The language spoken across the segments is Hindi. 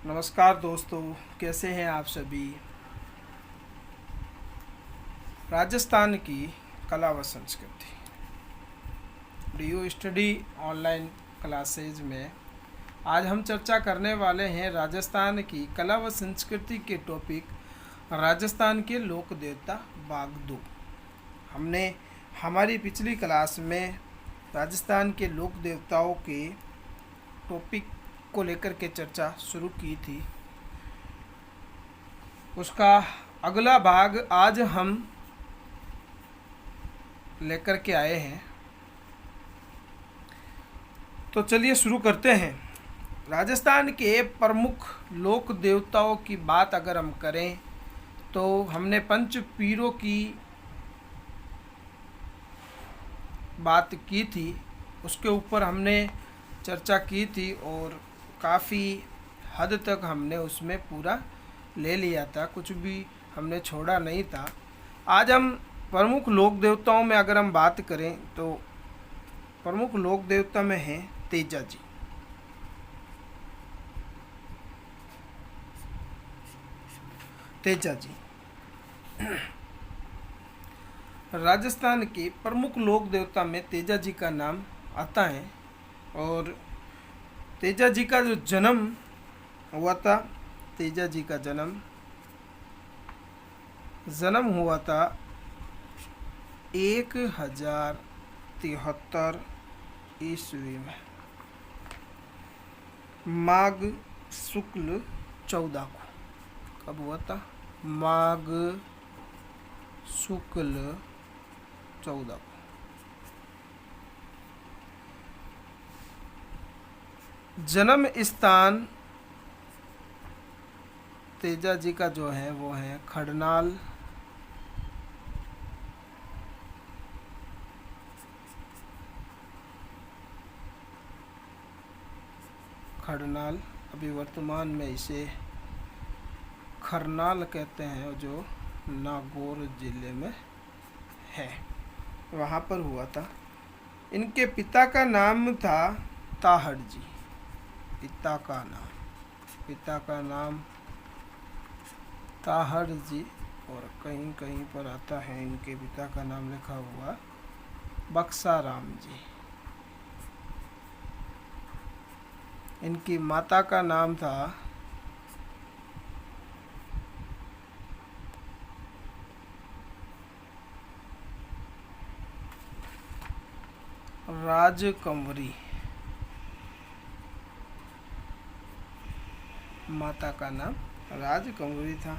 नमस्कार दोस्तों, कैसे हैं आप सभी। राजस्थान की कला व संस्कृति डीयू स्टडी ऑनलाइन क्लासेज में आज हम चर्चा करने वाले हैं राजस्थान की कला व संस्कृति के टॉपिक राजस्थान के लोक देवता बागदू। हमने हमारी पिछली क्लास में राजस्थान के लोक देवताओं के टॉपिक को लेकर के चर्चा शुरू की थी। उसका अगला भाग आज हम लेकर के आए हैं, तो चलिए शुरू करते हैं। राजस्थान के प्रमुख लोक देवताओं की बात अगर हम करें तो हमने पंच पीरों की बात की थी, उसके ऊपर हमने चर्चा की थी और काफ़ी हद तक हमने उसमें पूरा ले लिया था, कुछ भी हमने छोड़ा नहीं था। आज हम प्रमुख लोक देवताओं में अगर हम बात करें तो प्रमुख लोक देवता में हैं तेजा जी। तेजा जी राजस्थान के प्रमुख लोक देवता में तेजा जी का नाम आता है। और तेजा जी का जो जन्म हुआ था, तेजा जी का जन्म हुआ था 1073 ईस्वी में, माघ शुक्ल 14 को। कब हुआ था? माघ शुक्ल 14 को। जन्म स्थान तेजा जी का जो है वो है खड़नाल। खड़नाल अभी वर्तमान में इसे खरनाल कहते हैं, जो नागौर जिले में है, वहाँ पर हुआ था। इनके पिता का नाम था ताहड़ जी। पिता का नाम ताहड़ जी, और कहीं कहीं पर आता है इनके पिता का नाम लिखा हुआ बक्साराम जी। इनकी माता का नाम था राजकंवरी। माता का नाम राजकंवरी था।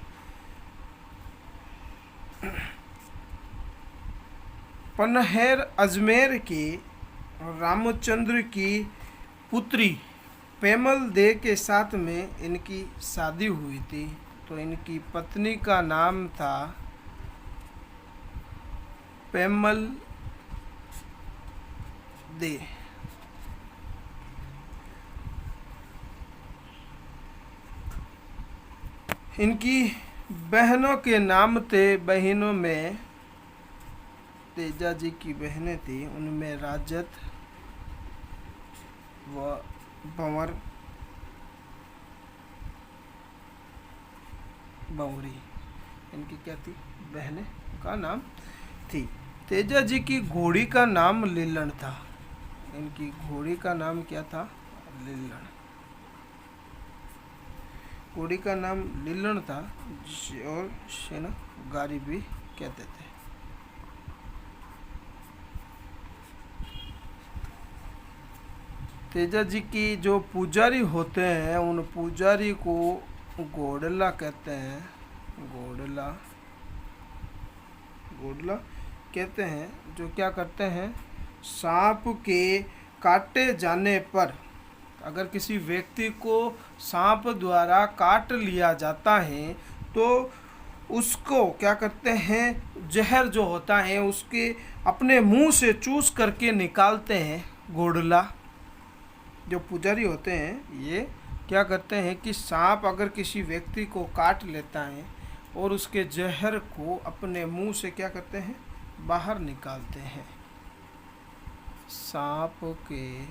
पनहेर अजमेर के रामचंद्र की पुत्री पेमल दे के साथ में इनकी शादी हुई थी। तो इनकी पत्नी का नाम था पेमल दे। इनकी बहनों के नाम थे, बहनों में तेजा जी की बहनें थी, उनमें राजत व भंवर बंवरी, इनकी क्या थी? बहनें का नाम थी। तेजा जी की घोड़ी का नाम लीलन था। इनकी घोड़ी का नाम क्या था? लीलन। घोड़ी का नाम लीलन था, और सेना गाड़ी भी कहते थे। तेजा जी की जो पुजारी होते हैं उन पुजारी को घोड़ला कहते हैं। घोड़ला कहते हैं, जो क्या करते हैं, सांप के काटे जाने पर, अगर किसी व्यक्ति को सांप द्वारा काट लिया जाता है तो उसको क्या करते हैं, जहर जो होता है उसके अपने मुंह से चूस करके निकालते हैं। घोड़ला जो पुजारी होते हैं ये क्या करते हैं कि सांप अगर किसी व्यक्ति को काट लेता है और उसके जहर को अपने मुंह से क्या करते हैं, बाहर निकालते हैं। सांप के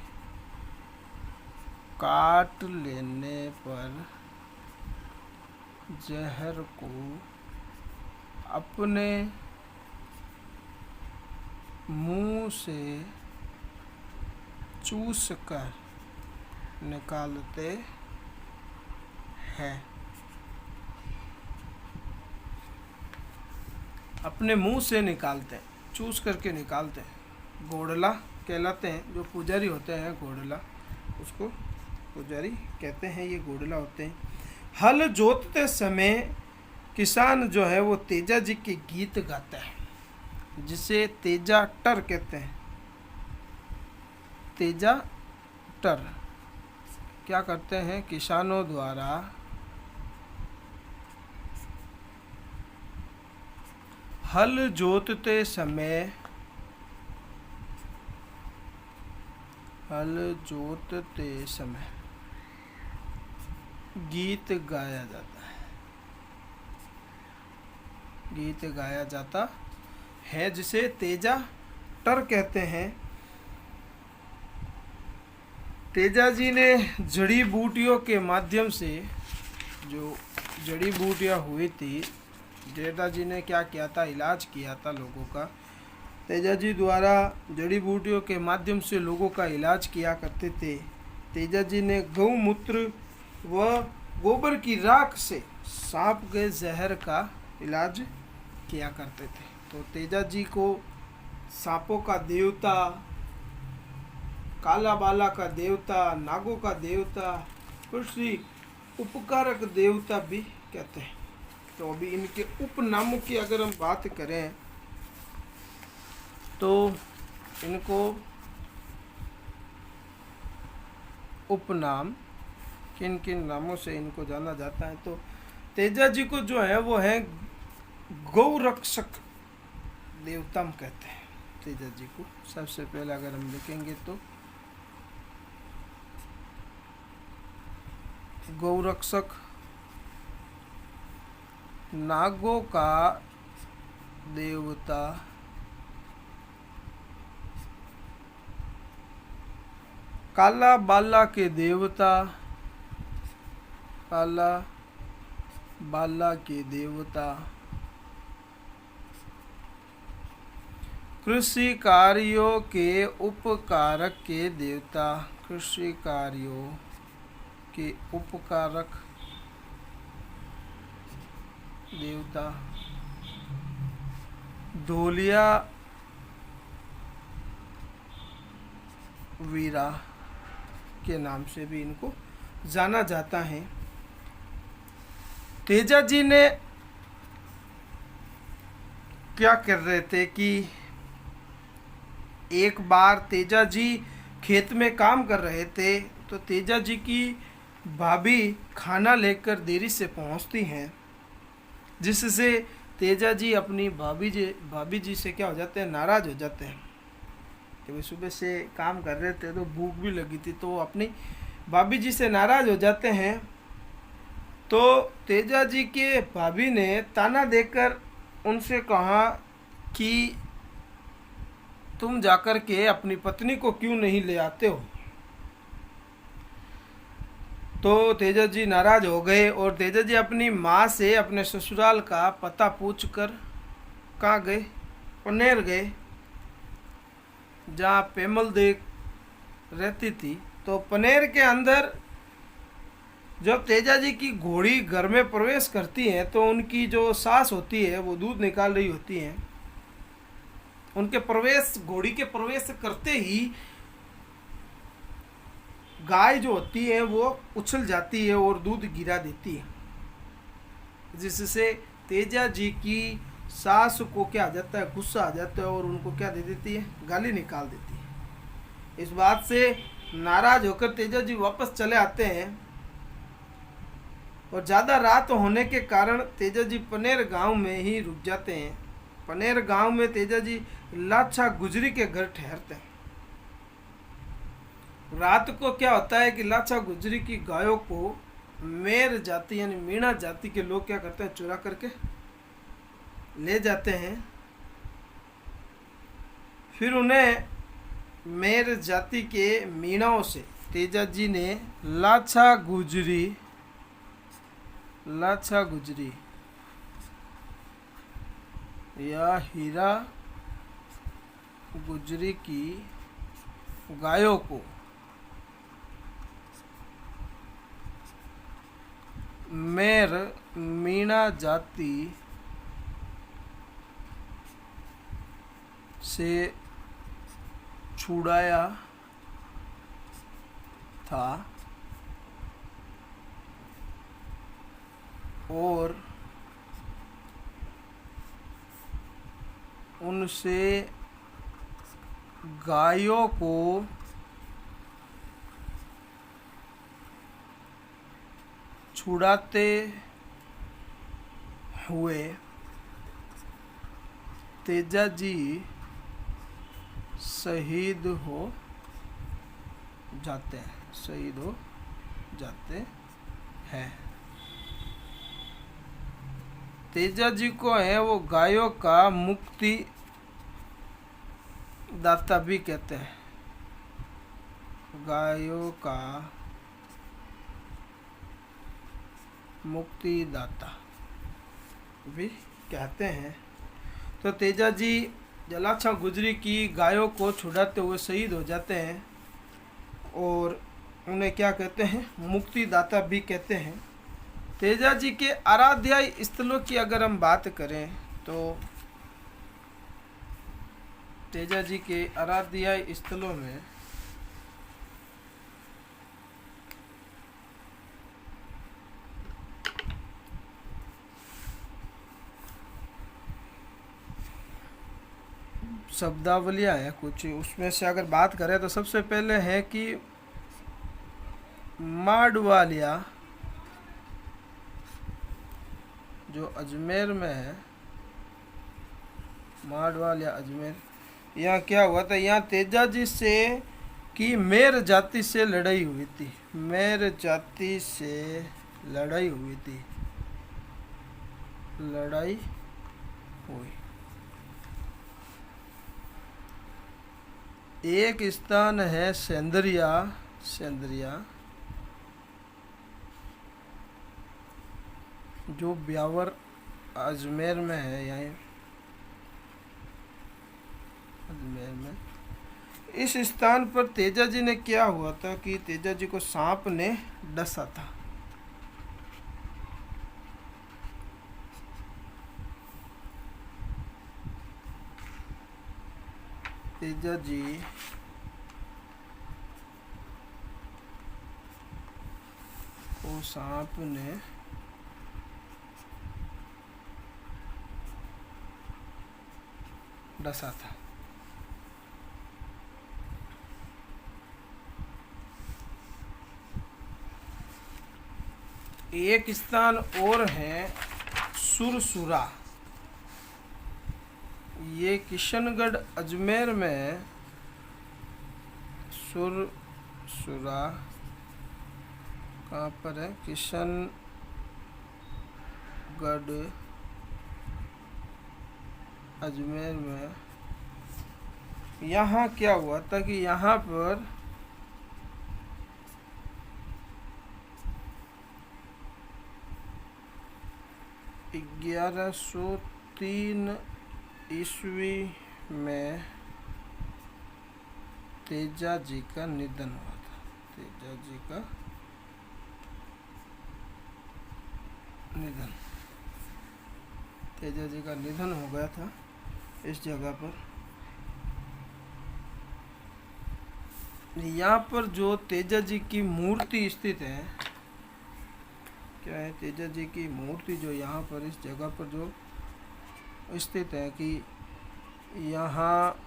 काट लेने पर जहर को अपने मुंह से चूस कर निकालते हैं। अपने मुंह से निकालते हैं, चूस करके निकालते हैं। घोड़ला कहलाते हैं, जो पुजारी होते हैं घोड़ला, उसको पुजारी कहते हैं, ये घोड़ला होते हैं। हल जोतते समय किसान जो है वो तेजा जी के गीत गाता है, जिसे तेजा टर कहते हैं। तेजा टर क्या करते हैं, किसानों द्वारा हल जोतते समय गीत गाया जाता है, जिसे तेजा टर कहते हैं। तेजा जी ने जड़ी बूटियों के माध्यम से, जो जड़ी बूटियाँ हुई थी, तेजा जी ने क्या किया था, इलाज किया था लोगों का। तेजा जी द्वारा जड़ी बूटियों के माध्यम से लोगों का इलाज किया करते थे। तेजा जी ने गौमूत्र व गोबर की राख से सांप के जहर का इलाज किया करते थे। तो तेजा जी को सांपों का देवता, काला बाला का देवता, नागों का देवता, कृषि उपकारक देवता भी कहते हैं। तो अभी इनके उपनामों की अगर हम बात करें तो इनको उपनाम किन किन नामों से इनको जाना जाता है, तो तेजा जी को जो है वो है गौरक्षक देवतम कहते हैं। तेजा जी को सबसे पहले अगर हम लिखेंगे तो गौरक्षक, नागों का देवता, काला बाला के देवता, कृषि कार्यों के उपकारक के देवता, कृषि कार्यों के उपकारक देवता, धोलिया वीरा के नाम से भी इनको जाना जाता है। तेजा जी ने क्या कर रहे थे कि एक बार तेजा जी खेत में काम कर रहे थे, तो तेजा जी की भाभी खाना लेकर देरी से पहुंचती हैं, जिससे तेजा जी अपनी भाभी जी से क्या हो जाते हैं, नाराज़ हो जाते हैं। कि सुबह से काम कर रहे थे तो भूख भी लगी थी, तो वो अपनी भाभी जी से नाराज़ हो जाते हैं। तो तेजा जी के भाभी ने ताना देकर उनसे कहा कि तुम जाकर के अपनी पत्नी को क्यों नहीं ले आते हो। तो तेजा जी नाराज हो गए और तेजा जी अपनी माँ से अपने ससुराल का पता पूछकर कहाँ गए, पनेर गए, जहाँ पेमल देख रहती थी। तो पनेर के अंदर जब तेजा जी की घोड़ी घर में प्रवेश करती है, तो उनकी जो सास होती है वो दूध निकाल रही होती हैं। उनके घोड़ी के प्रवेश करते ही गाय जो होती है वो उछल जाती है और दूध गिरा देती है, जिससे तेजा जी की सास को क्या आ जाता है, गुस्सा आ जाता है और उनको क्या दे देती है, गाली निकाल देती है। इस बात से नाराज होकर तेजा जी वापस चले आते हैं और ज़्यादा रात होने के कारण तेजा जी पनेर गांव में ही रुक जाते हैं। पनेर गांव में तेजा जी लाछा गुजरी के घर ठहरते हैं। रात को क्या होता है कि लाछा गुजरी की गायों को मेर जाति यानी मीणा जाति के लोग क्या करते हैं, चुरा करके ले जाते हैं। फिर उन्हें मेर जाति के मीणाओं से तेजा जी ने लाछा गुजरी लाछा गुजरी या हीरा गुजरी की गायों को मेर मीणा जाति से छुड़ाया था और उनसे गायों को छुड़ाते हुए तेजाजी शहीद हो जाते हैं, शहीद हो जाते हैं। तेजाजी को है वो गायों का मुक्ति दाता भी कहते हैं, गायों का मुक्तिदाता भी कहते हैं। तो तेजाजी लाछा गुजरी की गायों को छुड़ाते हुए शहीद हो जाते हैं और उन्हें क्या कहते हैं, मुक्तिदाता भी कहते हैं। तेजाजी के आराध्य स्थलों की अगर हम बात करें तो तेजाजी के आराध्य स्थलों में शब्दावलियाँ है कुछ, उसमें से अगर बात करें तो सबसे पहले है कि माडवालिया जो अजमेर में है, माडवालिया अजमेर, यहाँ क्या हुआ था, यहाँ तेजाजी से की मेर जाति से लड़ाई हुई थी, मेर जाति से लड़ाई हुई थी, लड़ाई हुई। एक स्थान है सेंदरिया, सेंदरिया जो ब्यावर अजमेर में है, यहीं अजमेर में। इस स्थान पर तेजाजी ने क्या हुआ था कि तेजाजी को सांप ने डसा था। तेजाजी को सांप ने डसा था। एक स्थान और है सुरसुरा, ये किशनगढ़ अजमेर में, सुरसुरा कहाँ पर है, किशनगढ़ अजमेर में। यहाँ क्या हुआ था कि यहाँ पर ग्यारह सौ 3 ईस्वी में तेजाजी का निधन हुआ था, तेजाजी का निधन, तेजाजी का निधन हो गया था इस जगह पर। यहाँ पर जो तेजाजी की मूर्ति स्थित है, क्या है, तेजाजी की मूर्ति जो यहाँ पर इस जगह पर जो स्थित है कि यहाँ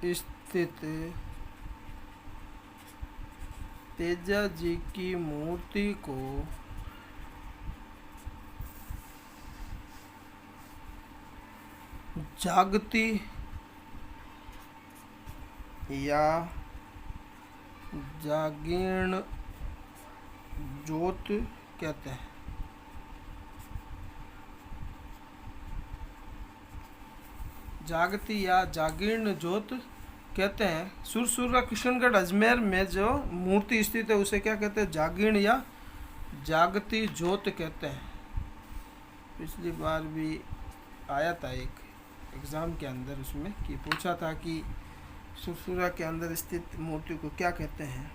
स्थित तेजाजी की मूर्ति को जागती या जागीर्ण ज्योत कहते हैं। जागती या जागीर्ण ज्योत कहते हैं। सुरसुरा किशनगढ़ अजमेर में जो मूर्ति स्थित है उसे क्या कहते हैं, जागीर्ण या जागती ज्योत कहते हैं। पिछली बार भी आया था एक एग्ज़ाम के अंदर, उसमें कि पूछा था कि सुरसुरा के अंदर स्थित मूर्ति को क्या कहते हैं।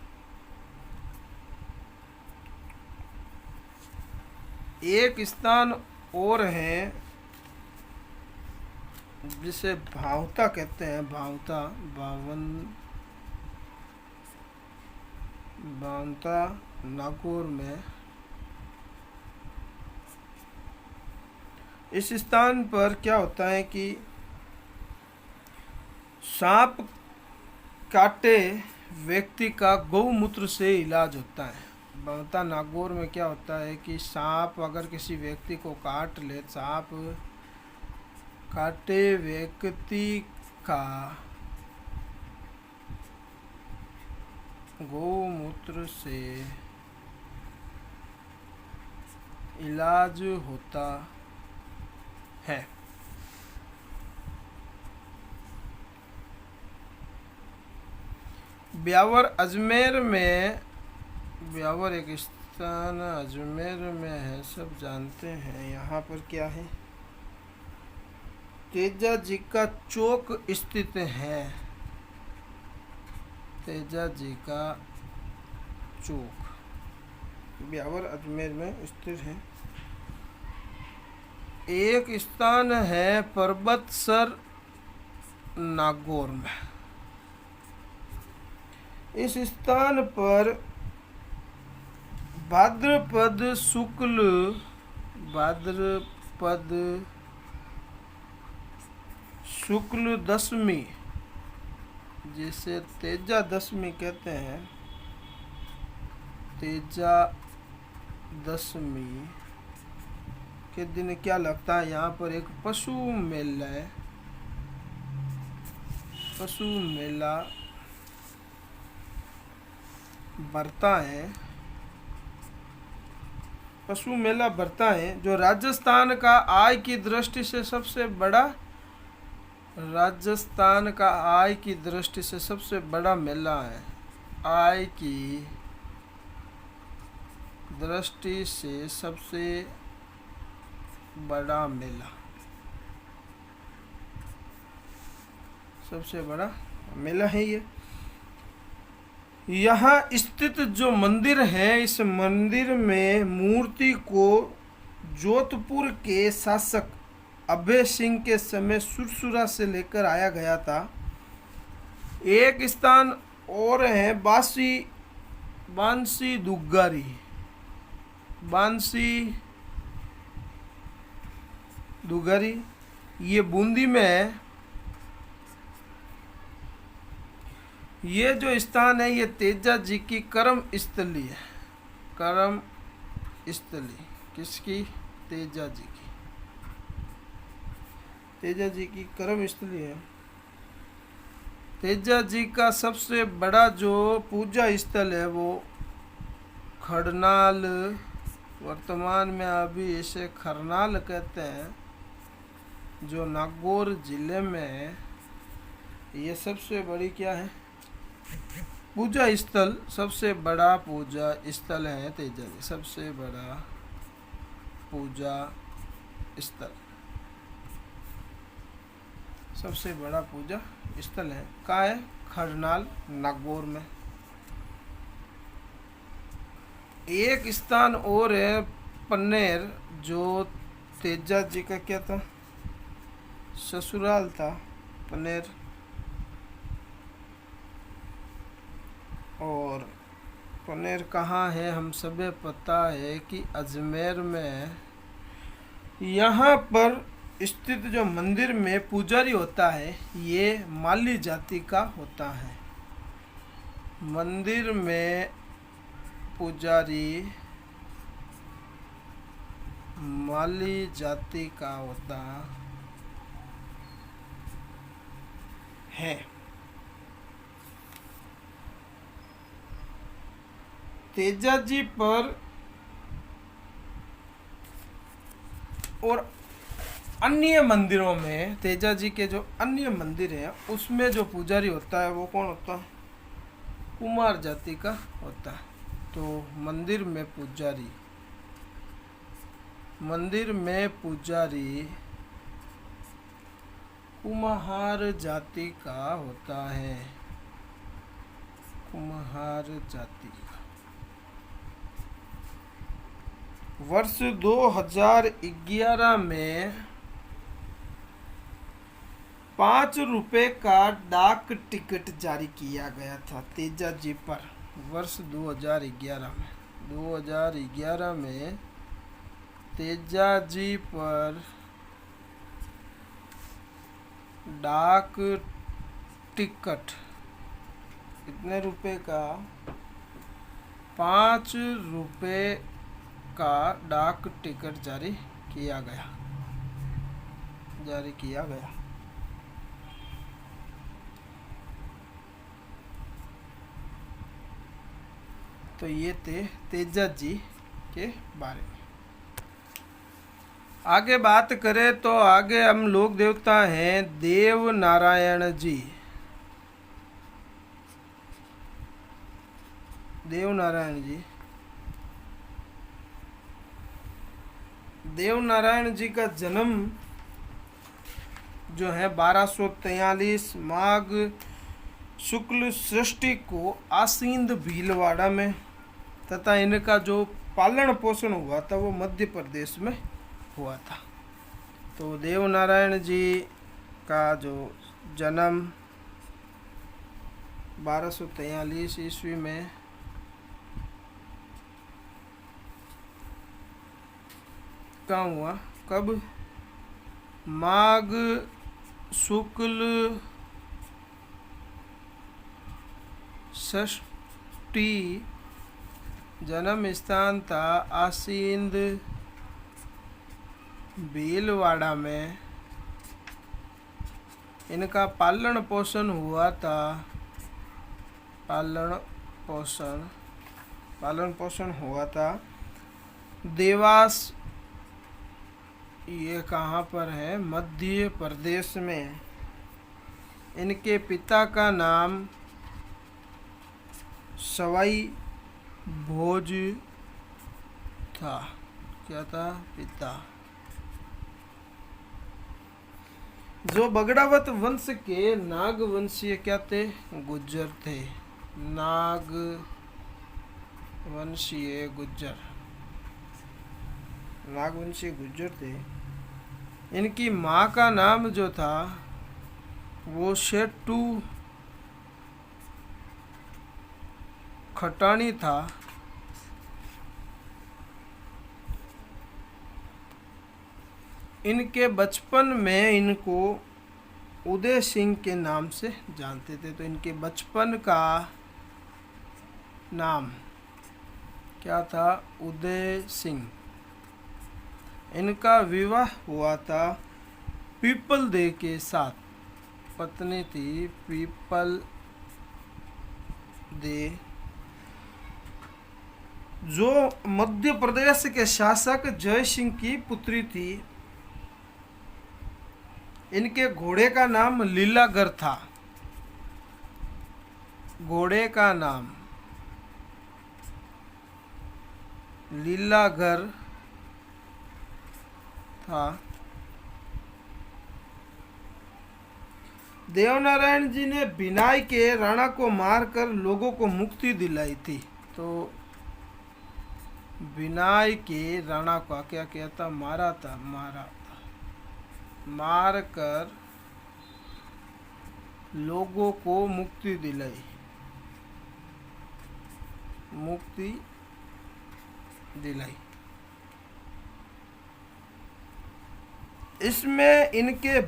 एक स्थान और है जिसे भावता कहते हैं, भावता, भावता नागौर में। इस स्थान पर क्या होता है कि सांप काटे व्यक्ति का गौमूत्र से इलाज होता है। भावता नागौर में क्या होता है कि सांप अगर किसी व्यक्ति को काट ले, सांप काटे व्यक्ति का गौमूत्र से इलाज होता है। ब्यावर अजमेर में, ब्यावर एक स्थान अजमेर में है, सब जानते हैं। यहाँ पर क्या है, तेजा जी का चौक स्थित है। तेजा जी का चौक ब्यावर अजमेर में स्थित है। एक स्थान है पर्वतसर नागौर में। इस स्थान पर भाद्रपद शुक्ल दशमी, जिसे तेजा दशमी कहते हैं, तेजा दशमी के दिन क्या लगता है, यहाँ पर एक पशु मेला बरता है। पशु मेला बरता है जो राजस्थान का आय की दृष्टि से सबसे बड़ा, राजस्थान का आय की दृष्टि से सबसे बड़ा मेला है। आय की दृष्टि से सबसे बड़ा मेला, सबसे बड़ा मेला है ये। यहाँ स्थित जो मंदिर है, इस मंदिर में मूर्ति को जोधपुर के शासक अभय सिंह के समय सुरसुरा से लेकर आया गया था। एक स्थान और है बांसी दुगारी, ये बूंदी में है। ये जो स्थान है ये तेजा जी की कर्म स्थली है। कर्म स्थली किसकी? तेजा जी की। तेजा जी की कर्म स्थली है। तेजा जी का सबसे बड़ा जो पूजा स्थल है वो खरनाल, वर्तमान में अभी इसे खरनाल कहते हैं, जो नागौर जिले में है। ये सबसे बड़ी क्या है? पूजा स्थल, सबसे बड़ा पूजा स्थल है तेजा जी, सबसे बड़ा पूजा स्थल, सबसे बड़ा पूजा स्थल है। कहाँ है? खरनाल, नागौर में। एक स्थान और है पन्नेर, जो तेजा जी का क्या था? ससुराल था पन्नेर। और पन्नेर कहाँ है? हम सभी पता है कि अजमेर में। यहाँ पर स्थित जो मंदिर में पुजारी होता है ये माली जाति का होता है। मंदिर में पुजारी माली जाति का होता है। तेजा जी पर और अन्य मंदिरों में, तेजा जी के जो अन्य मंदिर हैं उसमें जो पुजारी होता है वो कौन होता है? कुमार जाति का होता है। तो मंदिर में पुजारी मंदिर में पुजारी कुम्हार जाति का होता है। कुम्हार जाति का। वर्ष 2011 में 5 रुपए का डाक टिकट जारी किया गया था तेजा जी पर। वर्ष 2011 में तेजा जी पर डाक टिकट कितने रुपए का? 5 रुपए का डाक टिकट जारी किया गया। तो ये थे तेजा जी के बारे में। आगे बात करें तो आगे हम लोक देवता हैं देव नारायण जी। देव नारायण जी का जन्म जो है 1243 माघ शुक्ल सृष्टि को आसींद भीलवाड़ा में, तथा इनका जो पालन पोषण हुआ था वो मध्य प्रदेश में हुआ था। तो देव नारायण जी का जो जन्म 1243 ईस्वी में कहाँ हुआ? कब? माघ शुक्ल षष्ठी जन्म स्थान था आसींद भीलवाड़ा में। इनका पालन पोषण हुआ था। पालन पोषण हुआ था देवास। ये कहाँ पर है? मध्य प्रदेश में। इनके पिता का नाम सवाई भोज था। क्या था? पिता। जो बगड़ावत वंश के नागवंशीय क्या थे? गुज्जर थे। नागवंशीय गुज्जर थे। इनकी माँ का नाम जो था वो शेट्टू खटानी था। इनके बचपन में इनको उदय सिंह के नाम से जानते थे। तो इनके बचपन का नाम क्या था? उदय सिंह। इनका विवाह हुआ था पीपल दे के साथ। पत्नी थी पीपल दे, जो मध्य प्रदेश के शासक जय सिंह की पुत्री थी। इनके घोड़े का नाम लीलागर था। घोड़े का नाम लीलागर था। देवनारायण जी ने बिनाई के राणा को मारकर लोगों को मुक्ति दिलाई थी। तो बिनाई के राणा का क्या किया था? मारा था। मार कर लोगों को मुक्ति दिलाई। इसमें इनके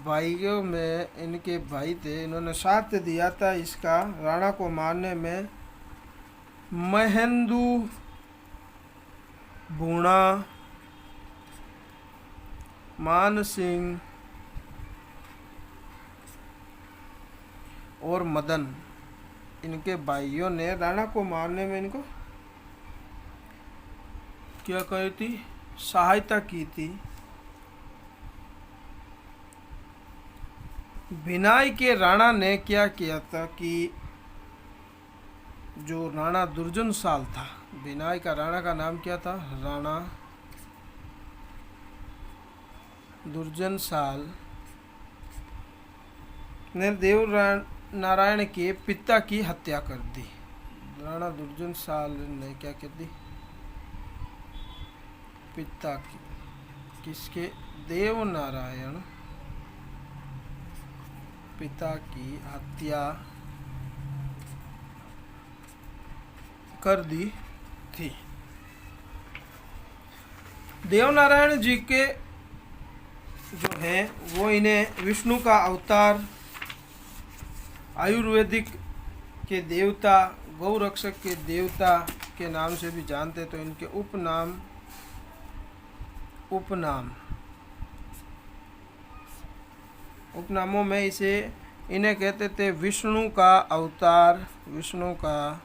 भाइयों में इनके भाई थे। इन्होंने साथ दिया था इसका राणा को मारने में। महेंदु भूणा, मान सिंह और मदन, इनके भाइयों ने राणा को मारने में इनको क्या कही थी? सहायता की थी। बिनाई के राणा ने क्या किया था कि जो राणा दुर्जन साल था, बिनाई का राणा का नाम क्या था? राणा दुर्जनशाल ने देव नारायण के पिता की हत्या कर दी। राणा दुर्जनशाल ने क्या कर दी? पिता की, किसके? देव नारायण पिता की हत्या कर दी थी। देवनारायण जी के जो है वो इन्हें विष्णु का अवतार, आयुर्वेदिक के देवता, गौरक्षक के देवता के नाम से भी जानते। तो इनके उपनामों में इन्हें कहते थे विष्णु का अवतार, विष्णु का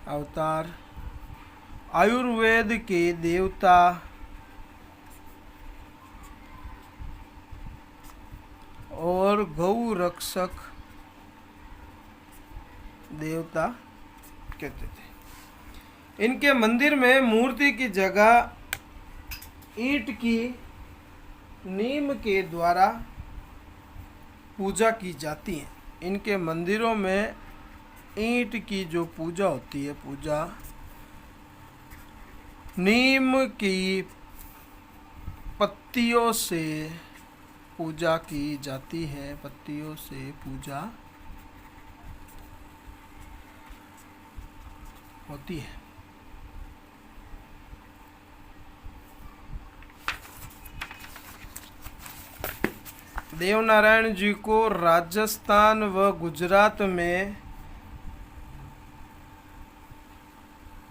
अवतार, आयुर्वेद के देवता, और गौ रक्षक देवता कहते थे। इनके मंदिर में मूर्ति की जगह ईंट की नीम के द्वारा पूजा की जाती है। इनके मंदिरों में ईंट की जो पूजा होती है, पूजा नीम की पत्तियों से पूजा की जाती है, पत्तियों से पूजा होती है। देवनारायण जी को राजस्थान व गुजरात में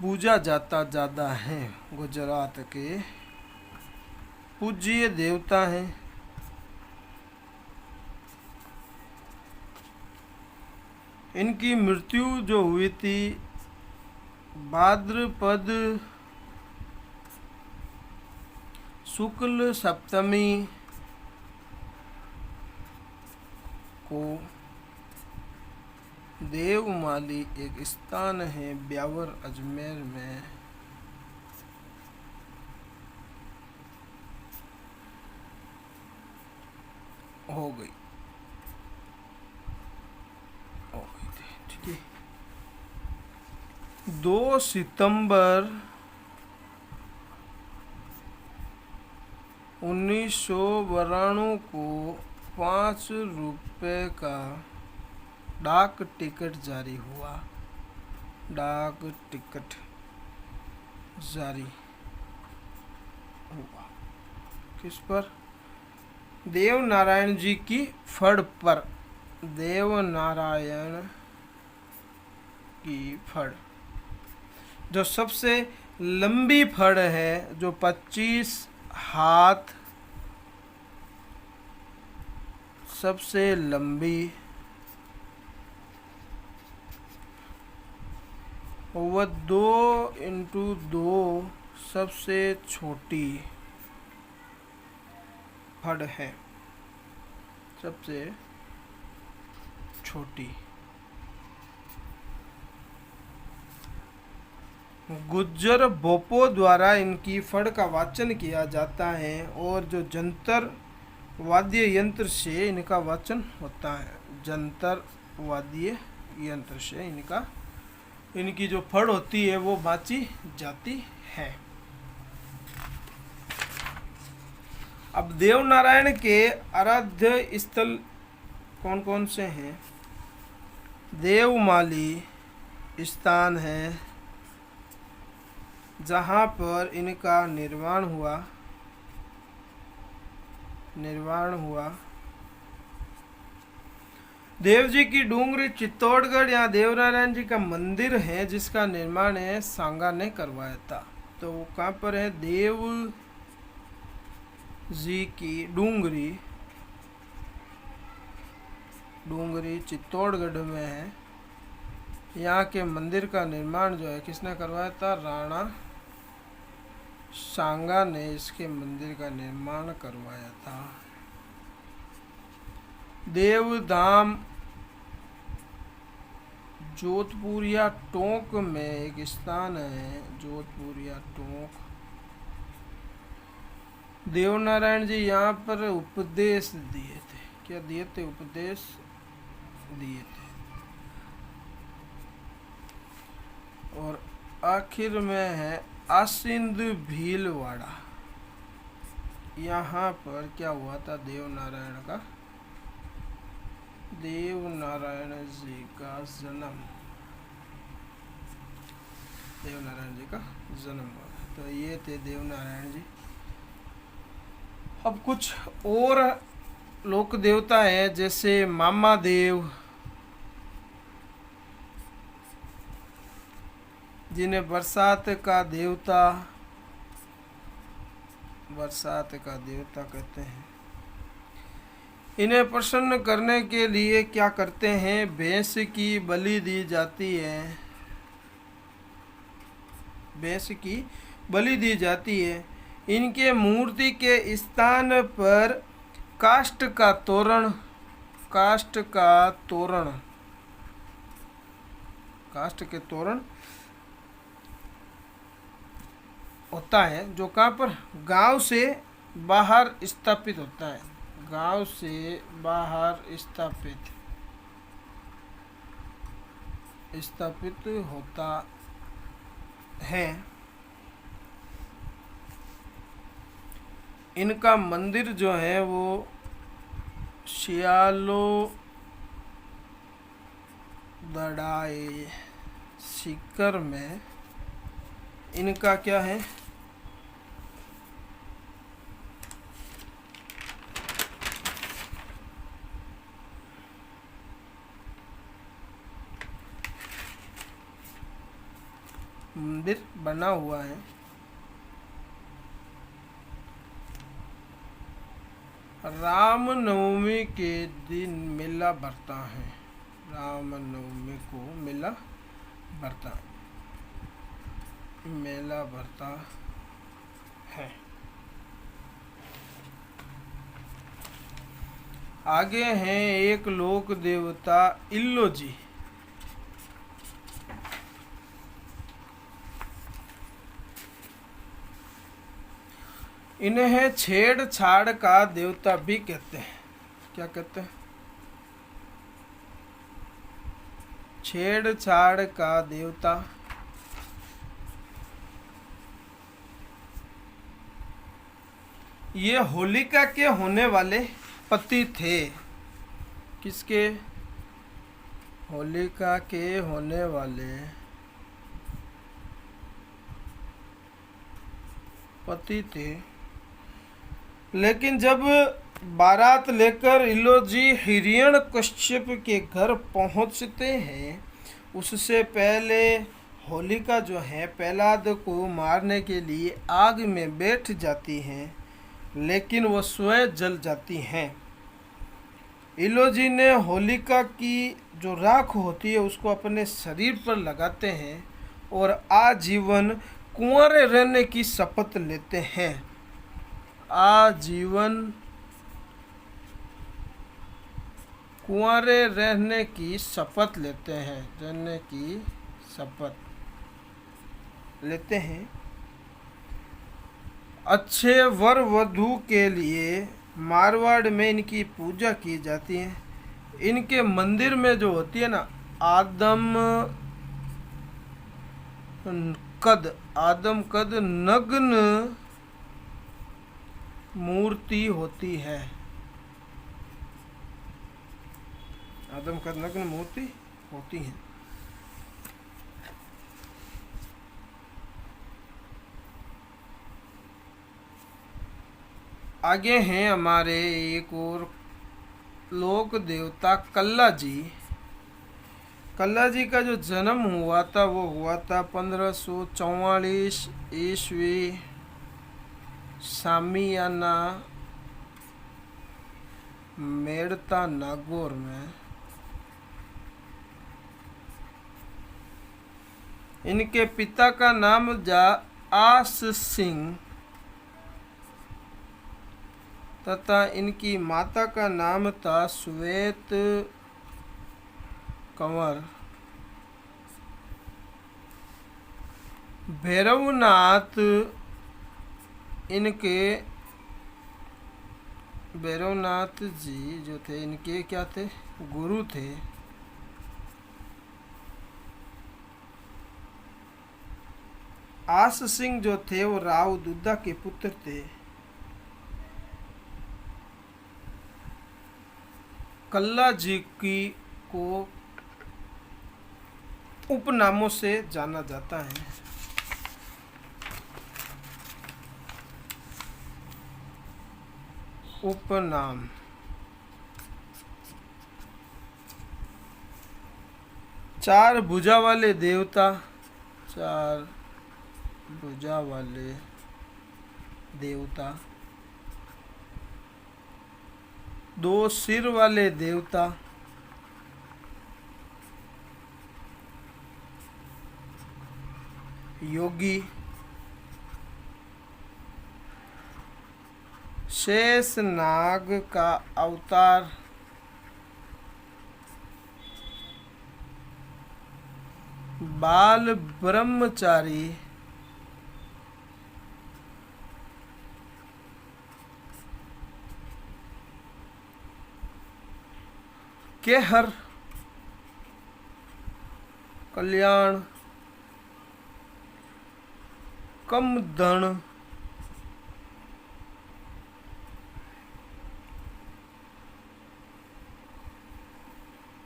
पूजा जाता ज़्यादा है। गुजरात के पूज्य देवता हैं। इनकी मृत्यु जो हुई थी भाद्रपद शुक्ल सप्तमी को देवमाली एक स्थान है ब्यावर अजमेर में हो गई थी। ठीक है। 2 सितंबर 1992 को 5 रुपए का डाक टिकट जारी हुआ। डाक टिकट जारी हुआ किस पर? देवनारायण जी की फड़ पर। देवनारायण की फड़ जो सबसे लंबी फड़ है, जो 25 हाथ सबसे लंबी, वह 2x2 सबसे छोटी फड़ है, सबसे छोटी। गुज्जर बोपो द्वारा इनकी फड़ का वाचन किया जाता है और जो जंतर वाद्य यंत्र से इनका वाचन होता है। जंतर वाद्य यंत्र से इनकी जो फड़ होती है वो बाँची जाती है। अब देवनारायण के आराध्य स्थल कौन कौन से हैं? देवमाली स्थान है जहाँ पर इनका निर्वाण हुआ। देव जी की डूंगरी चित्तौड़गढ़, यहाँ देवनारायण जी का मंदिर है जिसका निर्माण है सांगा ने करवाया था। तो वो कहाँ पर है? देव जी की डूंगरी चित्तौड़गढ़ में है। यहाँ के मंदिर का निर्माण जो है किसने करवाया था? राणा सांगा ने इसके मंदिर का निर्माण करवाया था। देवधाम जोधपुरिया टोंक में एक स्थान है। जोधपुरिया टोंक देवनारायण जी यहाँ पर उपदेश दिए थे। क्या दिए थे? उपदेश दिए थे। और आखिर में है आसिंद भीलवाड़ा। यहाँ पर क्या हुआ था? देवनारायण जी का जन्म, देवनारायण जी का जन्म हुआ। तो ये थे देवनारायण जी। अब कुछ और लोक देवता है, जैसे मामा देव, जिन्हें बरसात का देवता कहते हैं। इन्हें प्रसन्न करने के लिए क्या करते हैं? भैंस की बलि दी जाती है। भैंस की बलि दी जाती है। इनके मूर्ति के स्थान पर काष्ठ का तोरण होता है, जो कहाँ पर? गांव से बाहर स्थापित होता है। गांव से बाहर स्थापित होता है। इनका मंदिर जो है वो शियालो दड़ाए सीकर में इनका क्या है? मंदिर बना हुआ है। रामनवमी के दिन मेला भरता है। रामनवमी को मेला भरता है। आगे हैं एक लोक देवता इल्लो जी। इन्हें छेड़छाड़ का देवता भी कहते हैं। क्या कहते हैं? छेड़छाड़ का देवता। ये होलिका के होने वाले पति थे। किसके? होलिका के होने वाले पति थे। लेकिन जब बारात लेकर इलोजी हिरण्यकश्यप के घर पहुंचते हैं, उससे पहले होलिका जो है प्रहलाद को मारने के लिए आग में बैठ जाती हैं, लेकिन वो स्वयं जल जाती हैं। इलोजी ने होलिका की जो राख होती है उसको अपने शरीर पर लगाते हैं और आजीवन कुंवारे रहने की शपथ लेते हैं। आजीवन कुंवारे रहने की शपथ लेते हैं। अच्छे वर वधू के लिए मारवाड़ में इनकी पूजा की जाती है। इनके मंदिर में जो होती है ना, आदम कद नग्न मूर्ति होती है। आदम कद नग्न मूर्ति होती है। आगे हैं हमारे एक और लोक देवता कल्ला जी। कल्ला जी का जो जन्म हुआ था वो हुआ था 1544 ईस्वी सामियाना मेड़ता नागौर में। इनके पिता का नाम आस सिंह तथा इनकी माता का नाम था श्वेत कंवर। भैरवनाथ इनके भैरवनाथ जी जो थे इनके क्या थे, गुरु थे। आस सिंह जो थे वो राव दुद्धा के पुत्र थे। कल्ला जी की को उपनामों से जाना जाता है। उपनाम। चार भुजा वाले देवता, चार भुजा वाले देवता, दो सिर वाले देवता, योगी, शेष नाग का अवतार, बाल ब्रह्मचारी, केहर, कल्याण, कमदण,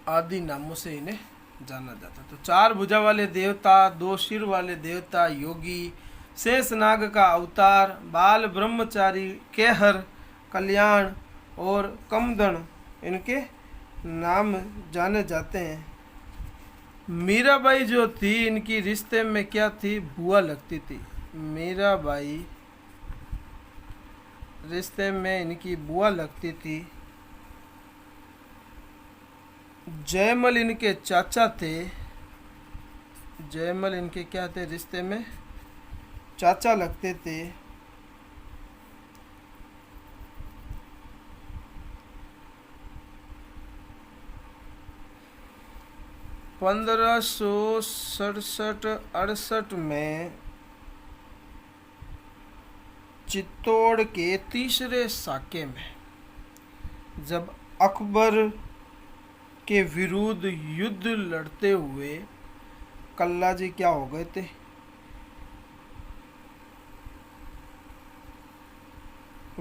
आदि नामों से इन्हें जाना जाता। तो चार भुजा वाले देवता, दो सिर वाले देवता, योगी, शेष नाग का अवतार, बाल ब्रह्मचारी, केहर, कल्याण और कमदण इनके नाम जाने जाते हैं। मीराबाई जो थी इनकी रिश्ते में क्या थी, बुआ लगती थी। मीराबाई रिश्ते में इनकी बुआ लगती थी। जयमल इनके चाचा थे। जयमल इनके क्या थे, रिश्ते में चाचा लगते थे। पंद्रह सौ 67-68 में चित्तौड़ के तीसरे साके में जब अकबर के विरुद्ध युद्ध लड़ते हुए कल्ला जी क्या हो गए थे,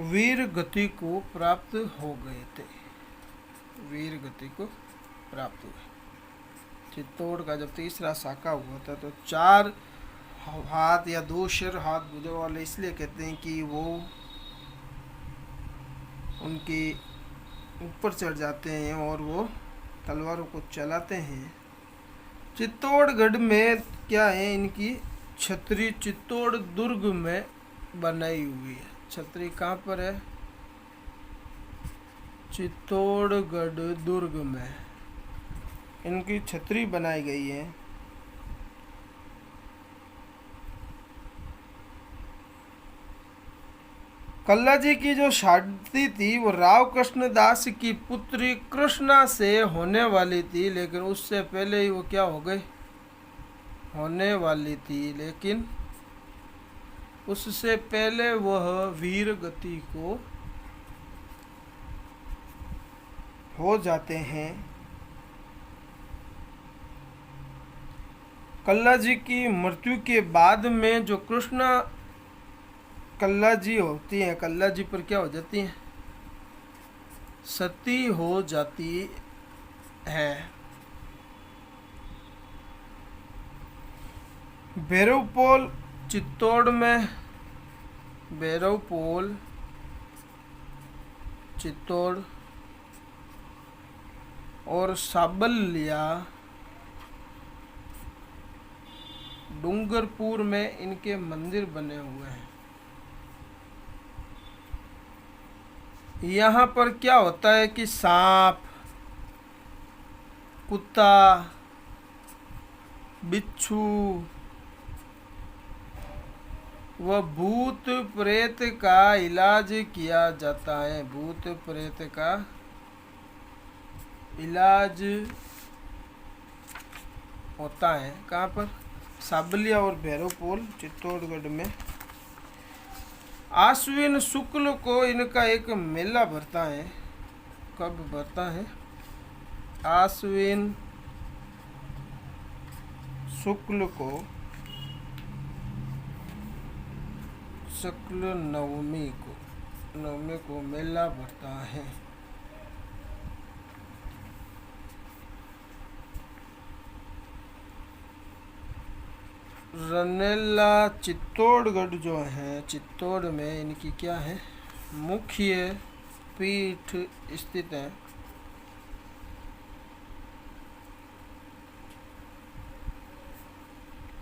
वीर गति को प्राप्त हो गए थे। वीर गति को प्राप्त हुए। चित्तौड़ का जब तीसरा साका हुआ था तो चार हाथ या दो सिर हाथ भुजा वाले इसलिए कहते हैं कि वो उनके ऊपर चढ़ जाते हैं और वो तलवारों को चलाते हैं। चित्तौड़गढ़ में क्या है, इनकी छतरी चित्तौड़ दुर्ग में बनाई हुई है। छतरी कहाँ पर है, चित्तौड़गढ़ दुर्ग में इनकी छतरी बनाई गई है। कल्ला जी की जो शादी थी वो राव कृष्णदास की पुत्री कृष्णा से होने वाली थी, लेकिन उससे पहले ही वो क्या हो गए, होने वाली थी, लेकिन उससे पहले वह वीर गति को हो जाते हैं। कल्ला जी की मृत्यु के बाद में जो कृष्णा कल्ला जी होती हैं, कल्ला जी पर क्या हो जाती हैं, सती हो जाती है। भैरवपोल चित्तौड़ में, भैरवपोल चित्तौड़ और साबलिया डूंगरपुर में इनके मंदिर बने हुए हैं। यहाँ पर क्या होता है कि सांप, कुत्ता, बिच्छू व भूत प्रेत का इलाज किया जाता है। भूत प्रेत का इलाज होता है कहाँ पर, साबलिया और भैरवपोल चित्तौड़गढ़ में। आश्विन शुक्ल को इनका एक मेला भरता है। कब भरता है? आश्विन शुक्ल को, शुक्ल नवमी को मेला भरता है। रनेला चित्तौड़गढ़ जो है, चित्तौड़ में इनकी क्या है? मुख्य पीठ स्थित है।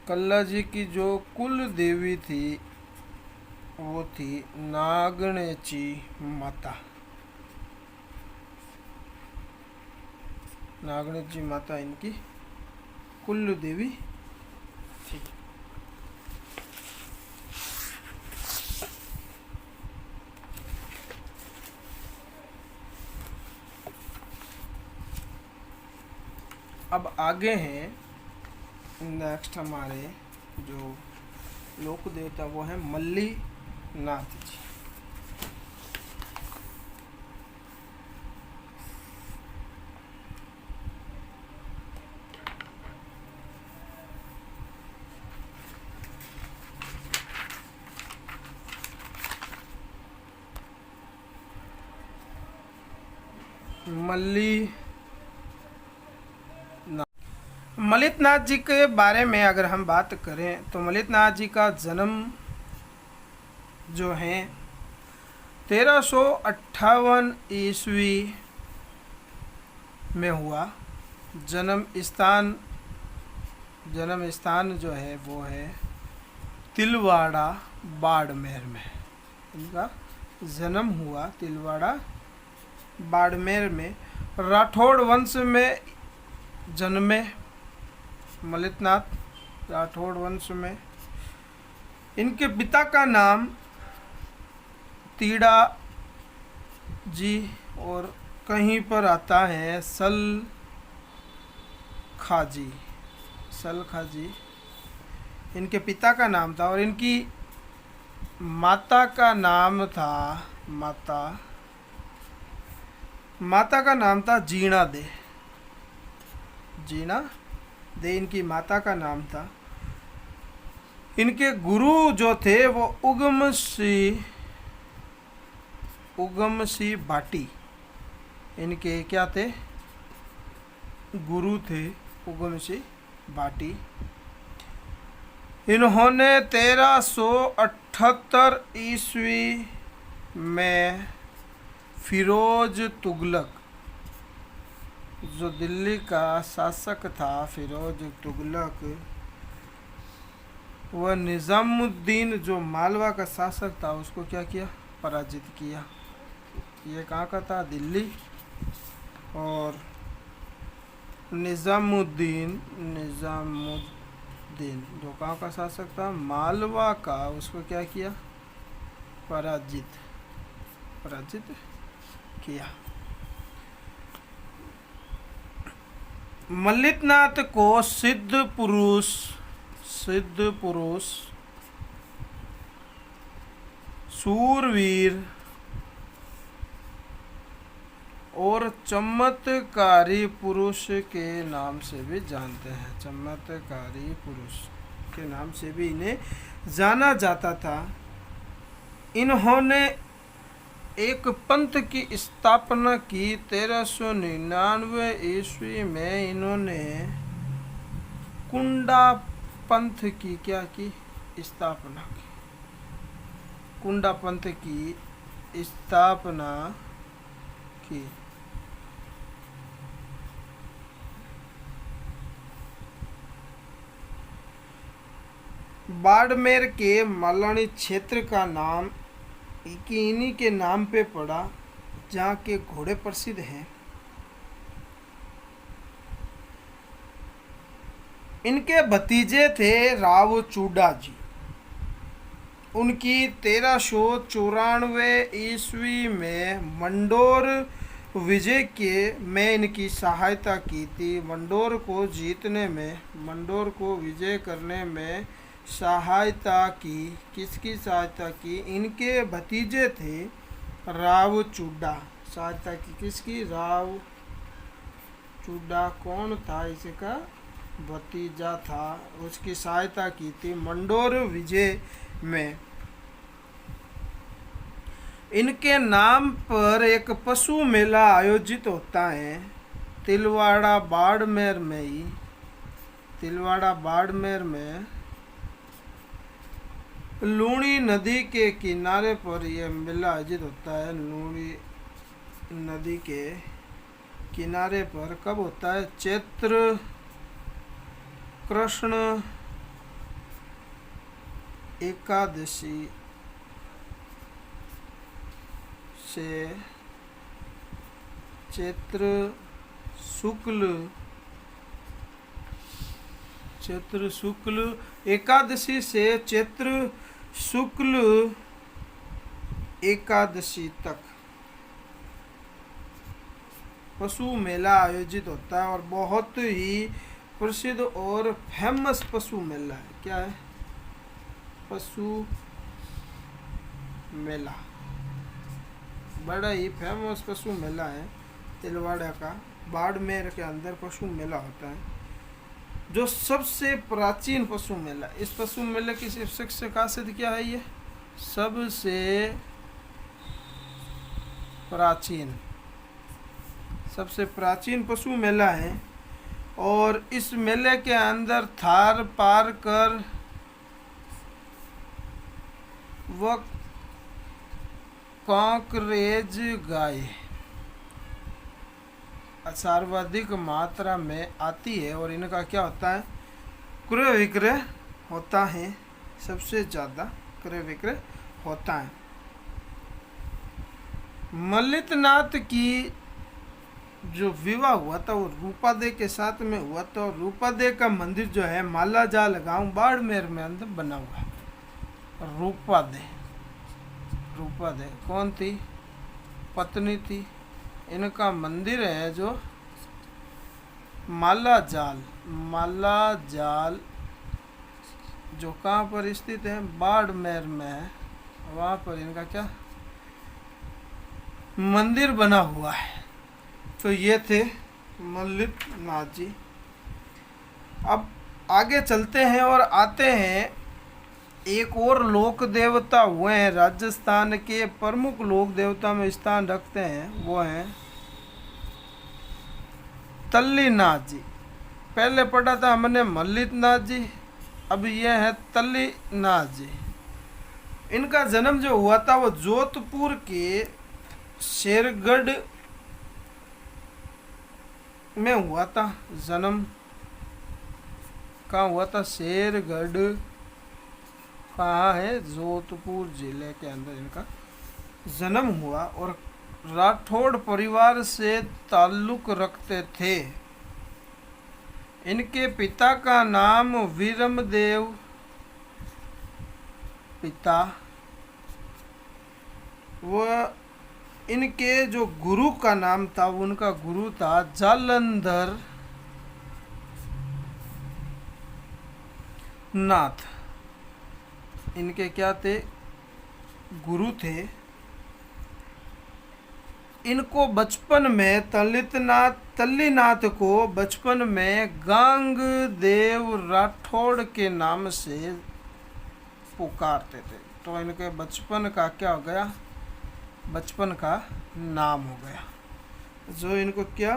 कल्ला जी की जो कुल देवी थी वो थी नागणेची माता। नागणेची माता इनकी कुल देवी थी। अब आगे हैं नेक्स्ट हमारे जो लोक देवता, वो है मल्ली नाथ जी। मल्लिनाथ जी के बारे में अगर हम बात करें तो मल्लिनाथ जी का जन्म जो है 1358 ईस्वी में हुआ। जन्म स्थान जो है वो है तिलवाड़ा बाड़मेर में। इनका जन्म हुआ तिलवाड़ा बाड़मेर में। राठौड़ वंश में जन्मे मल्लिनाथ, राठौड़ वंश में। इनके पिता का नाम तीड़ा जी और कहीं पर आता है सलखाजी। इनके पिता का नाम था और इनकी माता का नाम था माता का नाम था जीणा दे इनकी माता का नाम था। इनके गुरु जो थे वो उगम सिंह भाटी इनके क्या थे? गुरु थे उगम सिंह भाटी। इन्होंने 1378 ईस्वी में फिरोज तुगलक, जो दिल्ली का शासक था, फिरोज तुगलक, वह निज़ामुद्दीन जो मालवा का शासक था उसको क्या किया? पराजित किया। ये कहाँ का था? दिल्ली। और निज़ामुद्दीन जो कहाँ का शासक था? मालवा का, उसको क्या किया? पराजित किया। मल्लिनाथ को सिद्ध पुरुष, सूरवीर और चमत्कारी पुरुष के नाम से भी जानते हैं। चमत्कारी पुरुष के नाम से भी इन्हें जाना जाता था। इन्होंने एक पंथ की स्थापना की 1399 ईस्वी में। इन्होंने कुंडा पंथ की क्या की? स्थापना की। कुंडा पंथ की स्थापना की। बाड़मेर के मलानी क्षेत्र का नाम इन्हीं के नाम पे पड़ा, जहाँ के घोड़े प्रसिद्ध हैं। इनके भतीजे थे राव चूड़ा जी। उनकी 1394 ईस्वी में मंडोर विजय में इनकी सहायता की थी। मंडोर को विजय करने में सहायता की। किसकी सहायता की? इनके भतीजे थे राव चूडा। सहायता की किसकी? राव चूडा कौन था? इसका भतीजा था, उसकी सहायता की थी मंडोर विजय में। इनके नाम पर एक पशु मेला आयोजित होता है तिलवाड़ा बाड़मेर में ही। तिलवाड़ा बाड़मेर में लूणी नदी के किनारे पर यह मेला आयोजित होता है। लूणी नदी के किनारे पर कब होता है? चैत्र कृष्ण एकादशी से चैत्र शुक्ल एकादशी से चैत्र शुक्ल एकादशी तक पशु मेला आयोजित होता है और बहुत ही प्रसिद्ध और फेमस पशु मेला है। क्या है? पशु मेला बड़ा ही फेमस पशु मेला है तिलवाड़ा का। बाड़मेर के अंदर पशु मेला होता है जो सबसे प्राचीन पशु मेला। इस पशु मेले की सबसे खासियत क्या है? ये सबसे प्राचीन पशु मेला है और इस मेले के अंदर थार पार कर व कांकरेज गाय सर्वाधिक मात्रा में आती है और इनका क्या होता है? क्रय विक्रय होता है। सबसे ज़्यादा क्रय विक्रय होता है। मल्लिकनाथ की जो विवाह हुआ था वो रूपादे के साथ में हुआ था और रूपादे का मंदिर जो है मालाजाल गांव बाड़मेर में अंदर बना हुआ है। रूपादे कौन थी? पत्नी थी। इनका मंदिर है जो मालाजाल जो कहाँ पर स्थित है? बाड़मेर में है। वहाँ पर इनका क्या मंदिर बना हुआ है। तो ये थे मल्लिकनाथ जी। अब आगे चलते हैं और आते हैं एक और लोक देवता हुए हैं राजस्थान के प्रमुख लोक देवता में स्थान रखते हैं, वो हैं तल्लीनाथ जी। पहले पढ़ा था हमने मल्लिकनाथ जी, अब ये है तल्लीनाथ जी। इनका जन्म जो हुआ था वो जोधपुर के शेरगढ़ में हुआ था। जन्म कहाँ हुआ था? शेरगढ़ कहाँ है? जोधपुर जिले के अंदर इनका जन्म हुआ और राठौड़ परिवार से ताल्लुक रखते थे। इनके पिता का नाम वीरमदेव पिता, वह इनके जो गुरु का नाम था उनका गुरु था जालंधर नाथ। इनके क्या थे? गुरु थे। इनको बचपन में तल्लीनाथ को बचपन में गांग देव राठौड़ के नाम से पुकारते थे। तो इनके बचपन का क्या हो गया? बचपन का नाम हो गया जो इनको क्या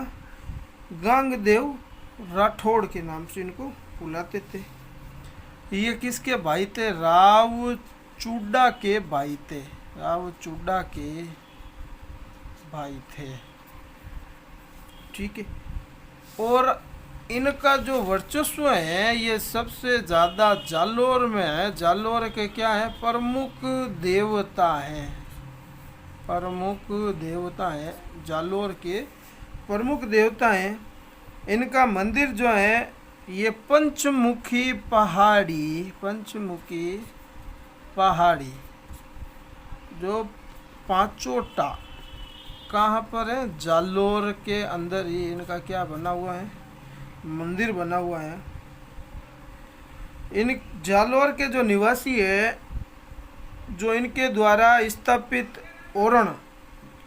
गांग देव राठौड़ के नाम से इनको बुलाते थे। ये किसके भाई थे? राव चूडा के भाई थे। राव चूडा के भाई थे। ठीक है। और इनका जो वर्चस्व है ये सबसे ज़्यादा जालोर में है। जालोर के क्या है? प्रमुख देवता हैं। प्रमुख देवता हैं जालोर के प्रमुख देवता हैं। इनका मंदिर जो है ये पंचमुखी पहाड़ी जो पांचोटा कहाँ पर है? जालोर के अंदर ही इनका क्या बना हुआ है? मंदिर बना हुआ है। इन जालोर के जो निवासी है, जो इनके द्वारा स्थापित ओरण,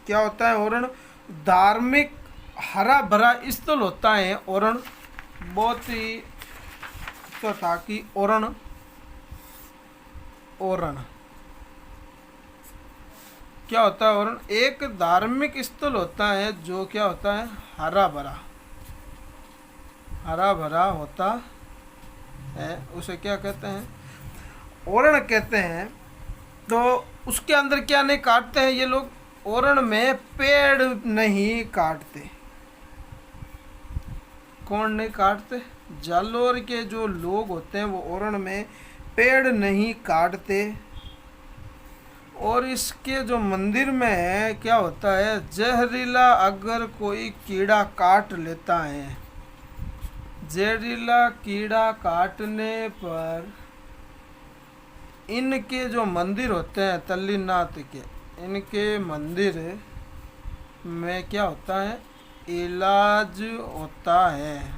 क्या होता है ओरण? धार्मिक हरा भरा स्थल होता है ओरण। बहुत ही अच्छा था कि ओरण, ओरण क्या होता है? ओरण एक धार्मिक स्थल होता है जो क्या होता है? हरा भरा, हरा भरा होता है, उसे क्या कहते हैं? ओरण कहते हैं। तो उसके अंदर क्या नहीं काटते हैं ये लोग? ओरण में पेड़ नहीं काटते। कौन नहीं काटते? जालोर के जो लोग होते हैं वो ओरण में पेड़ नहीं काटते। और इसके जो मंदिर में है क्या होता है? जहरीला अगर कोई कीड़ा काट लेता है, जहरीला कीड़ा काटने पर इनके जो मंदिर होते हैं तल्लीनाथ के, इनके मंदिर में क्या होता है? इलाज होता है।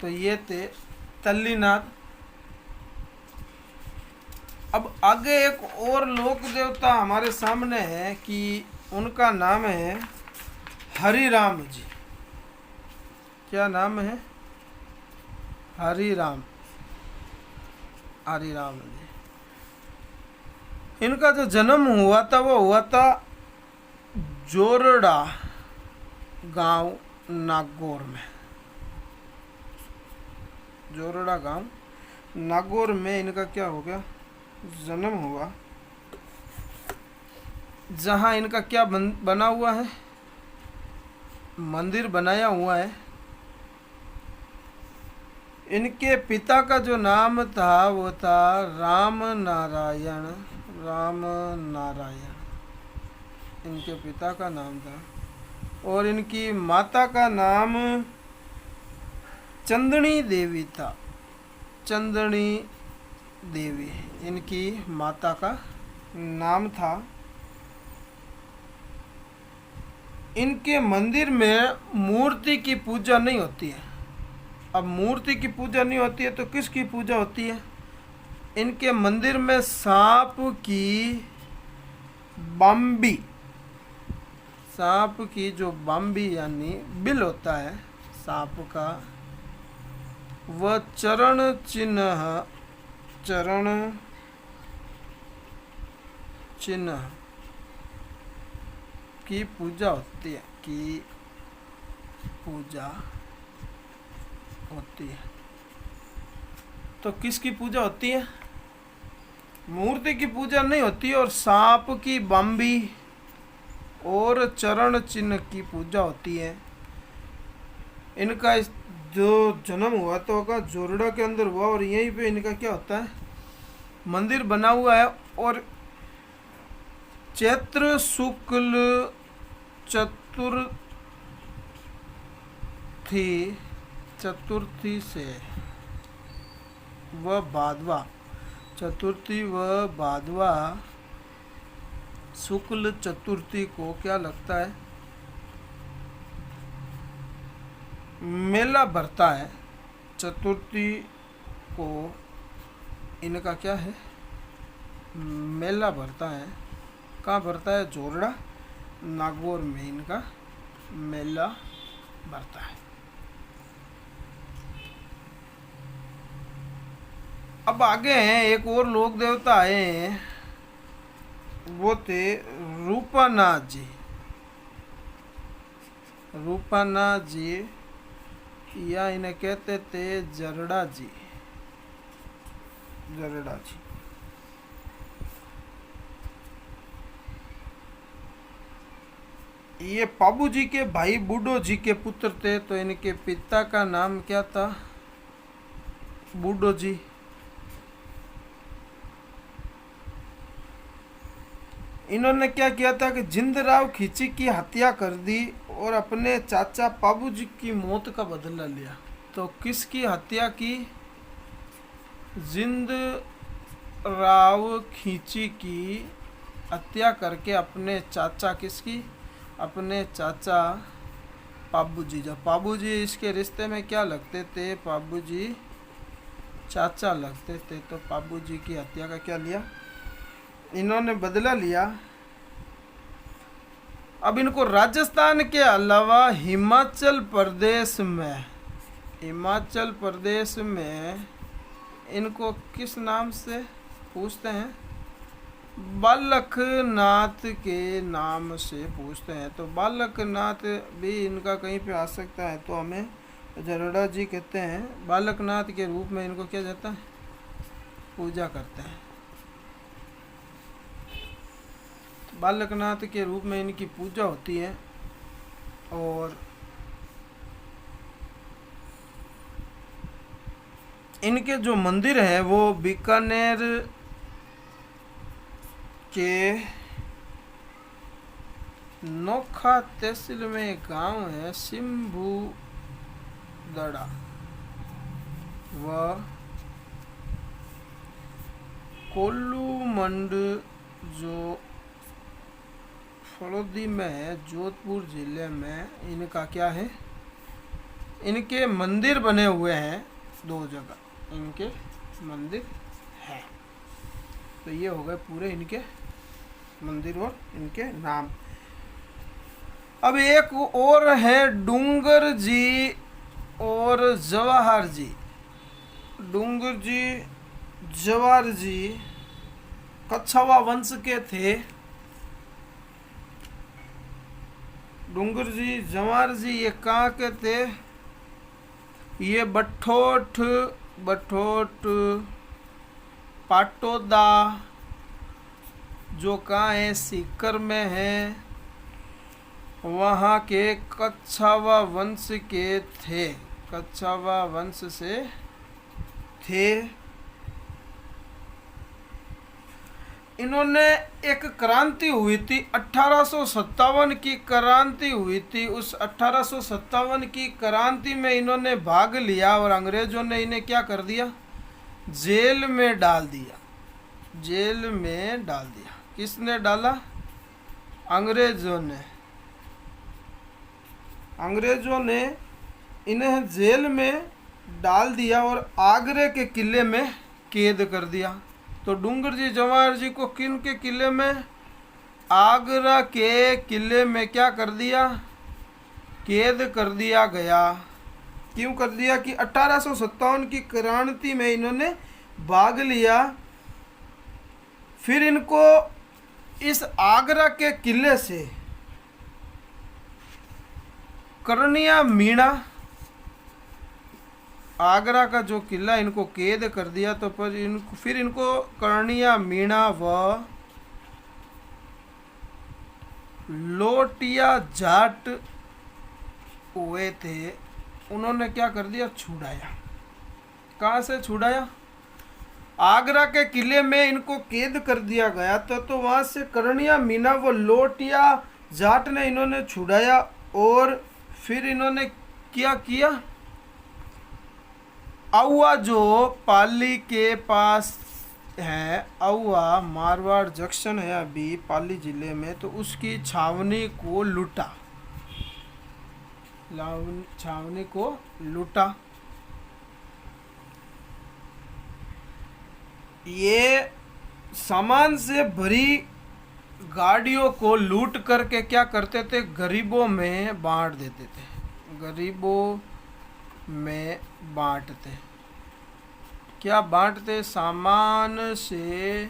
तो ये थे तल्लीनाथ। अब आगे एक और लोक देवता हमारे सामने है कि उनका नाम है हरिराम जी। क्या नाम है? हरिराम, हरिराम जी। इनका जो जन्म हुआ था वो हुआ था जोरड़ा गांव नागौर में। जोरड़ा गांव नागौर में इनका क्या हो गया? जन्म हुआ। जहां इनका क्या बना हुआ है? मंदिर बनाया हुआ है। इनके पिता का जो नाम था वो था राम नारायण, राम नारायण इनके पिता का नाम था। और इनकी माता का नाम चंदनी देवी था। चंदनी देवी इनकी माता का नाम था। इनके मंदिर में मूर्ति की पूजा नहीं होती है। अब मूर्ति की पूजा नहीं होती है तो किसकी पूजा होती है? इनके मंदिर में सांप की बम्बी, सांप की जो बम्बी यानी बिल होता है सांप का, वह चरण चिन्ह, चरण चिन्ह की पूजा होती है, की पूजा होती है। तो किसकी पूजा होती है? मूर्ति की पूजा नहीं होती है। और सांप की बम्बी और चरण चिन्ह की पूजा होती है। इनका जो जन्म हुआ तो होगा जोरड़ा के अंदर हुआ और यहीं पे इनका क्या होता है? मंदिर बना हुआ है। और चैत्र शुक्ल चतुर्थी से व भादवा, चतुर्थी व भादवा शुक्ल चतुर्थी को क्या लगता है? मेला भरता है। चतुर्थी को इनका क्या है? मेला भरता है। कहाँ भरता है? जोरड़ा नागौर में इनका मेला भरता है। अब आगे हैं एक और लोक देवता आए हैं, वो थे रूपानाथ जी। रूपानाथ जी या इन्हें कहते थे जरड़ा जी, जरड़ा जी। ये पाबू जी के भाई बूढ़ो जी के पुत्र थे। तो इनके पिता का नाम क्या था? बूढ़ो जी। इन्होंने क्या किया था कि जिंदराव खींची की हत्या कर दी और अपने चाचा पाबू जी की मौत का बदला लिया। तो किसकी हत्या की? जिंदराव खींची की हत्या करके अपने चाचा, किसकी? अपने चाचा पाबू जी। जब पाबू जी इसके रिश्ते में क्या लगते थे, पाबू जी चाचा लगते थे। तो पाबू जी की हत्या का क्या लिया, इन्होंने बदला लिया। अब इनको राजस्थान के अलावा हिमाचल प्रदेश में इनको किस नाम से पूछते हैं, बालकनाथ के नाम से पूछते हैं। तो बालकनाथ भी इनका कहीं पे आ सकता है, तो हमें जरोड़ा जी कहते हैं बालकनाथ के रूप में इनको किया जाता है, पूजा करते हैं। बालकनाथ के रूप में इनकी पूजा होती है। और इनके जो मंदिर हैं वो बीकानेर के नोखा तहसील में एक गांव है सिम्भू दड़ा, व कोल्लू मंड जो फलोदी में है, जोधपुर जिले में इनका क्या है, इनके मंदिर बने हुए हैं। 2 जगह इनके मंदिर है। तो ये हो गए पूरे इनके मंदिर और इनके नाम। अब एक और है डूंगर जी और जवाहर जी। डूंगर जी जवाहर जी कच्छावा वंश के थे। डूंगर जी जवाहर जी ये कहाँ के थे, ये बठोट पाटोदा जो कहाँ है, सीकर में है, वहाँ के कच्छावा वंश के थे, कच्छावा वंश से थे। इन्होंने एक क्रांति हुई थी 1857 की क्रांति हुई थी। उस 1857 की क्रांति में इन्होंने भाग लिया और अंग्रेजों ने इन्हें क्या कर दिया, जेल में डाल दिया। जेल में डाल दिया। किसने डाला, अंग्रेजों ने। अंग्रेजों ने इन्हें जेल में डाल दिया और आगरे के किले में कैद कर दिया। तो डूंगर जी जवाहर जी को किन के किले में, आगरा के किले में क्या कर दिया, कैद कर दिया गया। क्यों कर दिया कि 1857 की क्रांति में इन्होंने भाग लिया। फिर इनको इस आगरा के किले से करनिया मीणा, आगरा का जो किला इनको कैद कर दिया। तो फिर इनको करनिया मीणा व लोटिया जाट हुए थे, उन्होंने क्या कर दिया, छुड़ाया। कहाँ से छुड़ाया, आगरा के किले में इनको कैद कर दिया गया था। तो वहाँ से करनिया मीणा व लोटिया जाट ने इन्होंने छुड़ाया। और फिर इन्होंने क्या किया, औवा जो पाली के पास है, औवा मारवाड़ जंक्शन है अभी पाली जिले में, तो उसकी छावनी को लूटा, छावनी को लूटा। ये सामान से भरी गाड़ियों को लूट करके क्या करते थे, गरीबों में बांट देते थे। गरीबों में बांटते, क्या बांटते, सामान से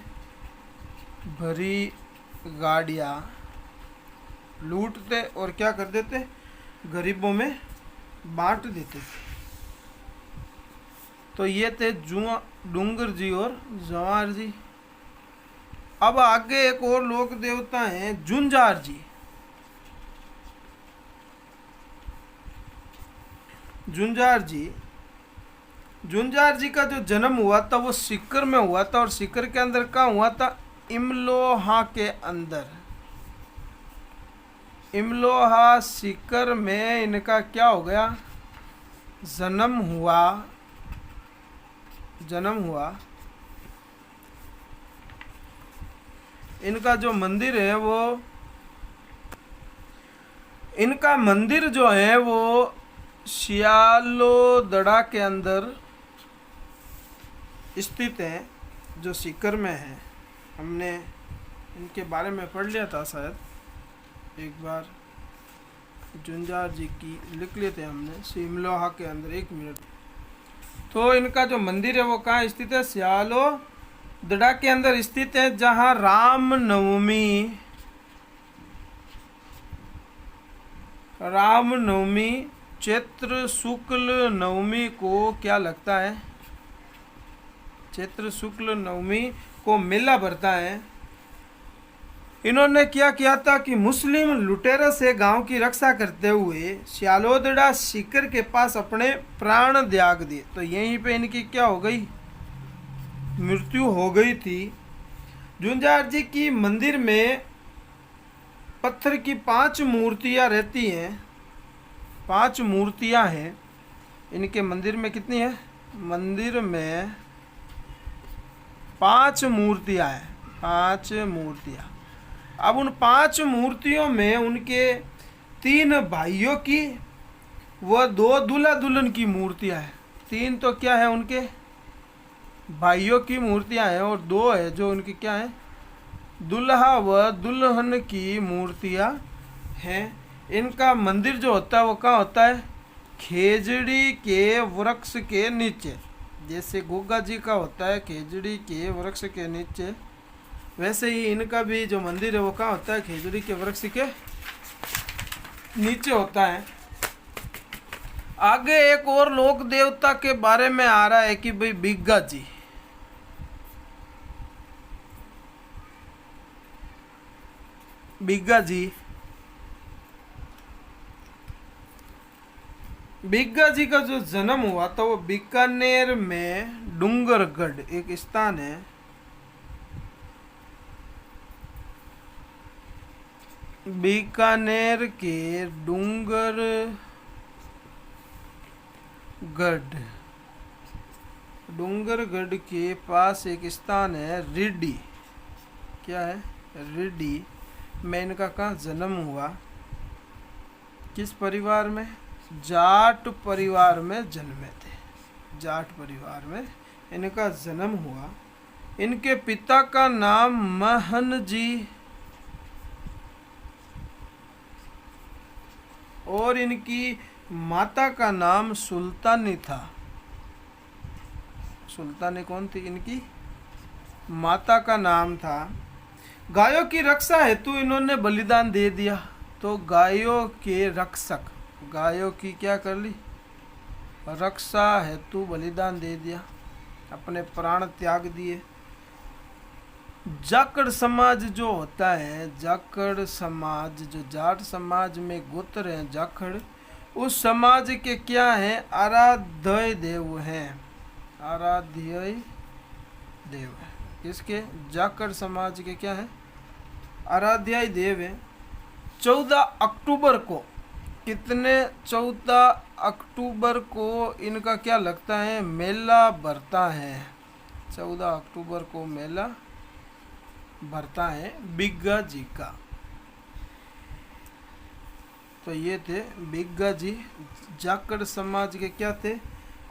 भरी गाड़ियाँ लूटते और क्या कर देते, गरीबों में बांट देते थे। तो ये थे डूंगर जी और जवाहर जी। अब आगे एक और लोक देवता हैं जुंजार जी। जुंजार जी का जो जन्म हुआ था वो सीकर में हुआ था। और सीकर के अंदर कहाँ हुआ था, इमलोहा के अंदर। इमलोहा सीकर में इनका क्या हो गया, जन्म हुआ। इनका जो मंदिर है वो इनका मंदिर जो है वो सियालोदड़ा के अंदर स्थित है, जो सीकर में है। हमने इनके बारे में पढ़ लिया था शायद एक बार, जुंजार जी की लिख लिए थे हमने सिमलोहा के अंदर। 1 मिनट। तो इनका जो मंदिर है वो कहाँ स्थित है? सियालोदड़ा के अंदर स्थित है, जहाँ रामनवमी चैत्र शुक्ल नवमी को क्या लगता है? चैत्र शुक्ल नवमी को मेला भरता है। इन्होंने क्या किया था कि मुस्लिम लुटेरों से गांव की रक्षा करते हुए सियालोदड़ा सीकर के पास अपने प्राण त्याग दिए। तो यहीं पे इनकी क्या हो गई? मृत्यु हो गई थी। जुंजार जी की मंदिर में पत्थर की 5 मूर्तियां रहती हैं। 5 मूर्तियां हैं इनके मंदिर में। कितनी है? मंदिर में 5 मूर्तियां हैं। 5 मूर्तियां। अब उन 5 मूर्तियों में उनके 3 भाइयों की व 2 दूल्हा दुल्हन की मूर्तियां हैं। 3 तो क्या है? उनके भाइयों की मूर्तियां हैं, और 2 है जो उनकी क्या है? दुल्हा व दुल्हन की मूर्तियां हैं। इनका मंदिर जो होता है वो कहाँ होता है? खेजड़ी के वृक्ष के नीचे। जैसे गोगा जी का होता है खेजड़ी के वृक्ष के नीचे, वैसे ही इनका भी जो मंदिर है वो कहाँ होता है? खेजड़ी के वृक्ष के नीचे होता है। आगे एक और लोक देवता के बारे में आ रहा है कि भाई बिग्गा जी। बिग्गा जी का जो जन्म हुआ था वो बीकानेर में डूंगरगढ़ एक स्थान है। बीकानेर के डूंगरगढ़ के पास एक स्थान है रिडी। क्या है? रिडी में इनका कहाँ जन्म हुआ? किस परिवार में? जाट परिवार में जन्मे थे। जाट परिवार में इनका जन्म हुआ। इनके पिता का नाम महन जी और इनकी माता का नाम सुल्तानी था। सुल्तानी कौन थी? इनकी माता का नाम था। गायों की रक्षा हेतु इन्होंने बलिदान दे दिया। तो गायों के रक्षक, गायों की क्या कर ली? रक्षा हेतु बलिदान दे दिया, अपने प्राण त्याग दिए। जाखड़ समाज जो होता है, जाखड़ समाज जो जाट समाज में गोत्र हैं जाखड़, उस समाज के क्या हैं? आराध्य देव हैं। आराध्य देव है किसके? जाखड़ समाज के क्या है? आराध्य देव है। 14 अक्टूबर को, कितने? 14 अक्टूबर को इनका क्या लगता है? मेला भरता है। 14 अक्टूबर को मेला भरता है बिग्गा जी का। तो ये थे बिग्गा जी, जाखड़ समाज के क्या थे?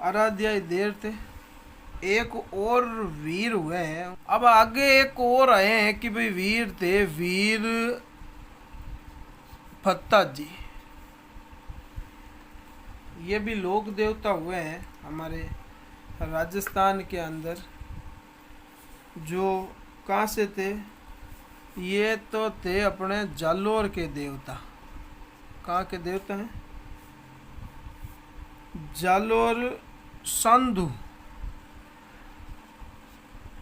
आराध्य देव थे। एक और वीर हुए हैं। अब आगे एक और आए हैं कि भाई वीर थे, वीर फत्ता जी। ये भी लोक देवता हुए हैं हमारे राजस्थान के अंदर। जो कहाँ से थे? ये तो थे अपने जालोर के देवता। कहाँ के देवता हैं? जालोर सांधु।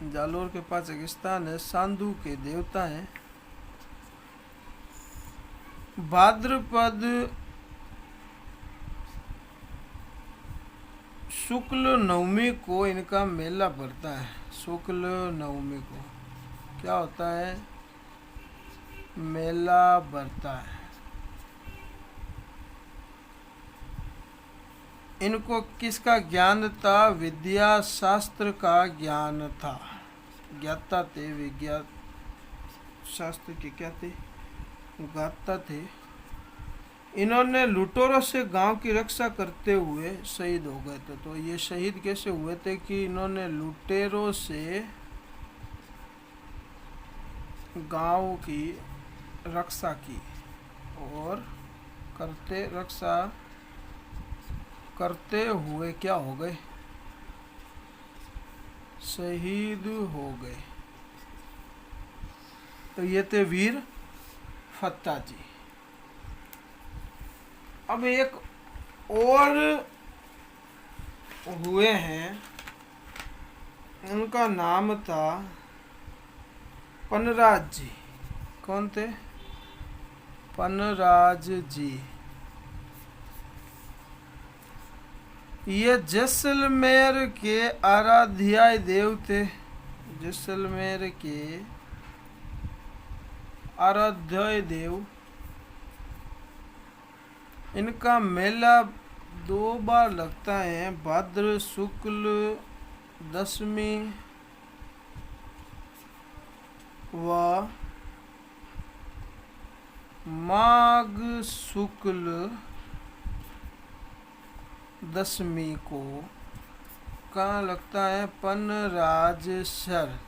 जालोर के पास एक स्थान है, सांधु के देवता हैं। भाद्रपद शुक्ल नवमी को इनका मेला भरता है। शुक्ल नवमी को क्या होता है? मेला भरता है। इनको किसका ज्ञान था? विद्या शास्त्र का ज्ञान था। ज्ञाता थे, विज्ञान शास्त्र के क्या थे? गाता थे। इन्होंने लुटेरों से गांव की रक्षा करते हुए शहीद हो गए थे। तो ये शहीद कैसे हुए थे कि इन्होंने लुटेरों से गांव की रक्षा की और रक्षा करते हुए क्या हो गए, शहीद हो गए। तो ये थे वीर फत्ता जी। अब एक और हुए हैं, उनका नाम था पनराज जी। कौन थे? पनराज जी। ये जैसलमेर के आराध्याय देव थे। जैसलमेर के आराध्याय देव। इनका मेला 2 बार लगता है, भाद्र शुक्ल दशमी व माघ शुक्ल दशमी को। कहाँ लगता है? पनराजसर।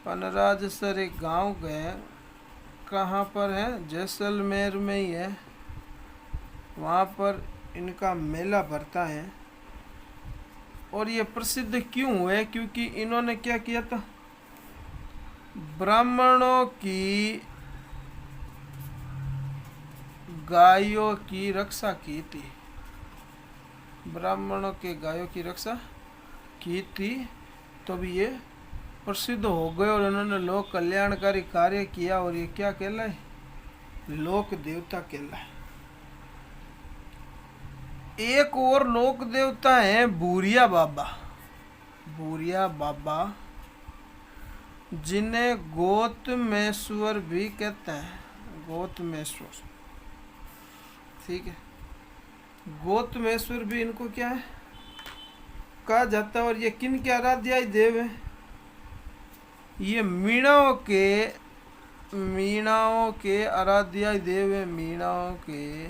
पनराजसर एक गांव है, कहाँ पर है? जैसलमेर में ही है। वहाँ पर इनका मेला भरता है। और ये प्रसिद्ध क्यों हुए? क्योंकि इन्होंने क्या किया था? ब्राह्मणों की गायों की रक्षा की थी। ब्राह्मणों के गायों की रक्षा की थी, तो भी ये प्रसिद्ध हो गए और उन्होंने लोक कल्याणकारी कार्य किया। और ये क्या कहलाए? लोक देवता कहलाए। एक और लोक देवता है भूरिया बाबा। भूरिया बाबा, जिन्हें गौतमेश्वर भी कहते हैं। गौतमेश्वर, ठीक है। गौतमेश्वर भी इनको क्या है कहा जाता है। और ये किन के आराध्याय देव है? ये मीणाओं के आराध्याय देव है। मीणाओं के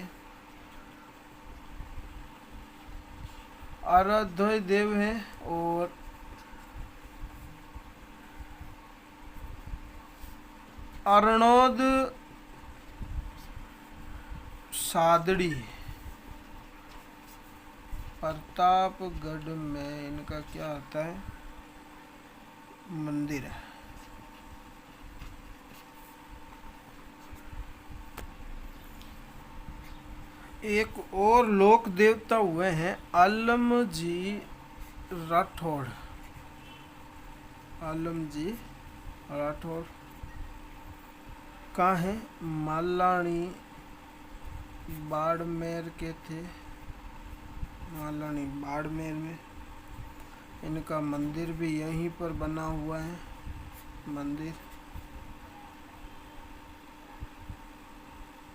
आराध्य देव हैं। और अरनोद सादड़ी प्रतापगढ़ में इनका क्या आता है? मंदिर है। एक और लोक देवता हुए हैं आलम जी राठौड़। आलम जी राठौड़ कहाँ है? मालानी बाड़मेर के थे। मालानी बाड़मेर में इनका मंदिर भी यहीं पर बना हुआ है। मंदिर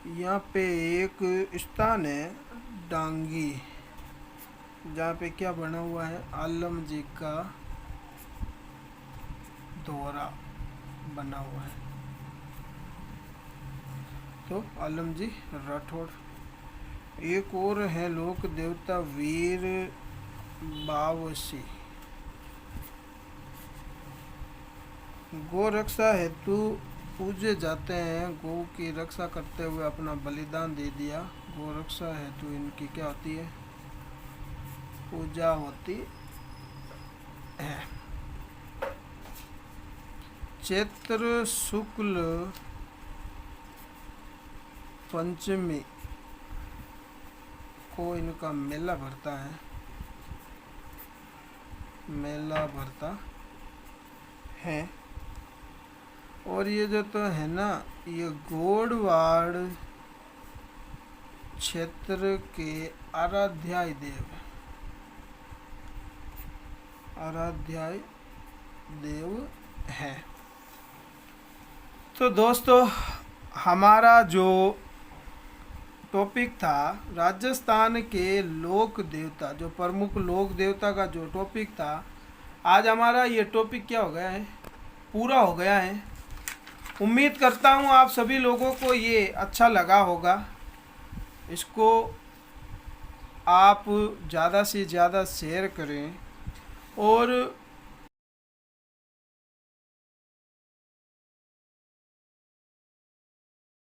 यहाँ पे एक स्थान है डांगी, जहाँ पे क्या बना हुआ है? आलम जी का दोहरा बना हुआ है। तो आलम जी राठौड़। एक और है लोक देवता वीर बावसी। गौ रक्षा हेतु पूजे जाते हैं। गौ की रक्षा करते हुए अपना बलिदान दे दिया। गौ रक्षा हेतु इनकी क्या होती है? पूजा होती है। चैत्र शुक्ल पंचमी को इनका मेला भरता है। मेला भरता है। और ये जो तो है ना, ये गोड़वाड़ क्षेत्र के आराध्याय देव, आराध्याय देव है। तो दोस्तों, हमारा जो टॉपिक था राजस्थान के लोक देवता, जो प्रमुख लोक देवता का जो टॉपिक था, आज हमारा ये टॉपिक क्या हो गया है? पूरा हो गया है। उम्मीद करता हूँ आप सभी लोगों को ये अच्छा लगा होगा। इसको आप ज़्यादा से ज़्यादा शेयर करें और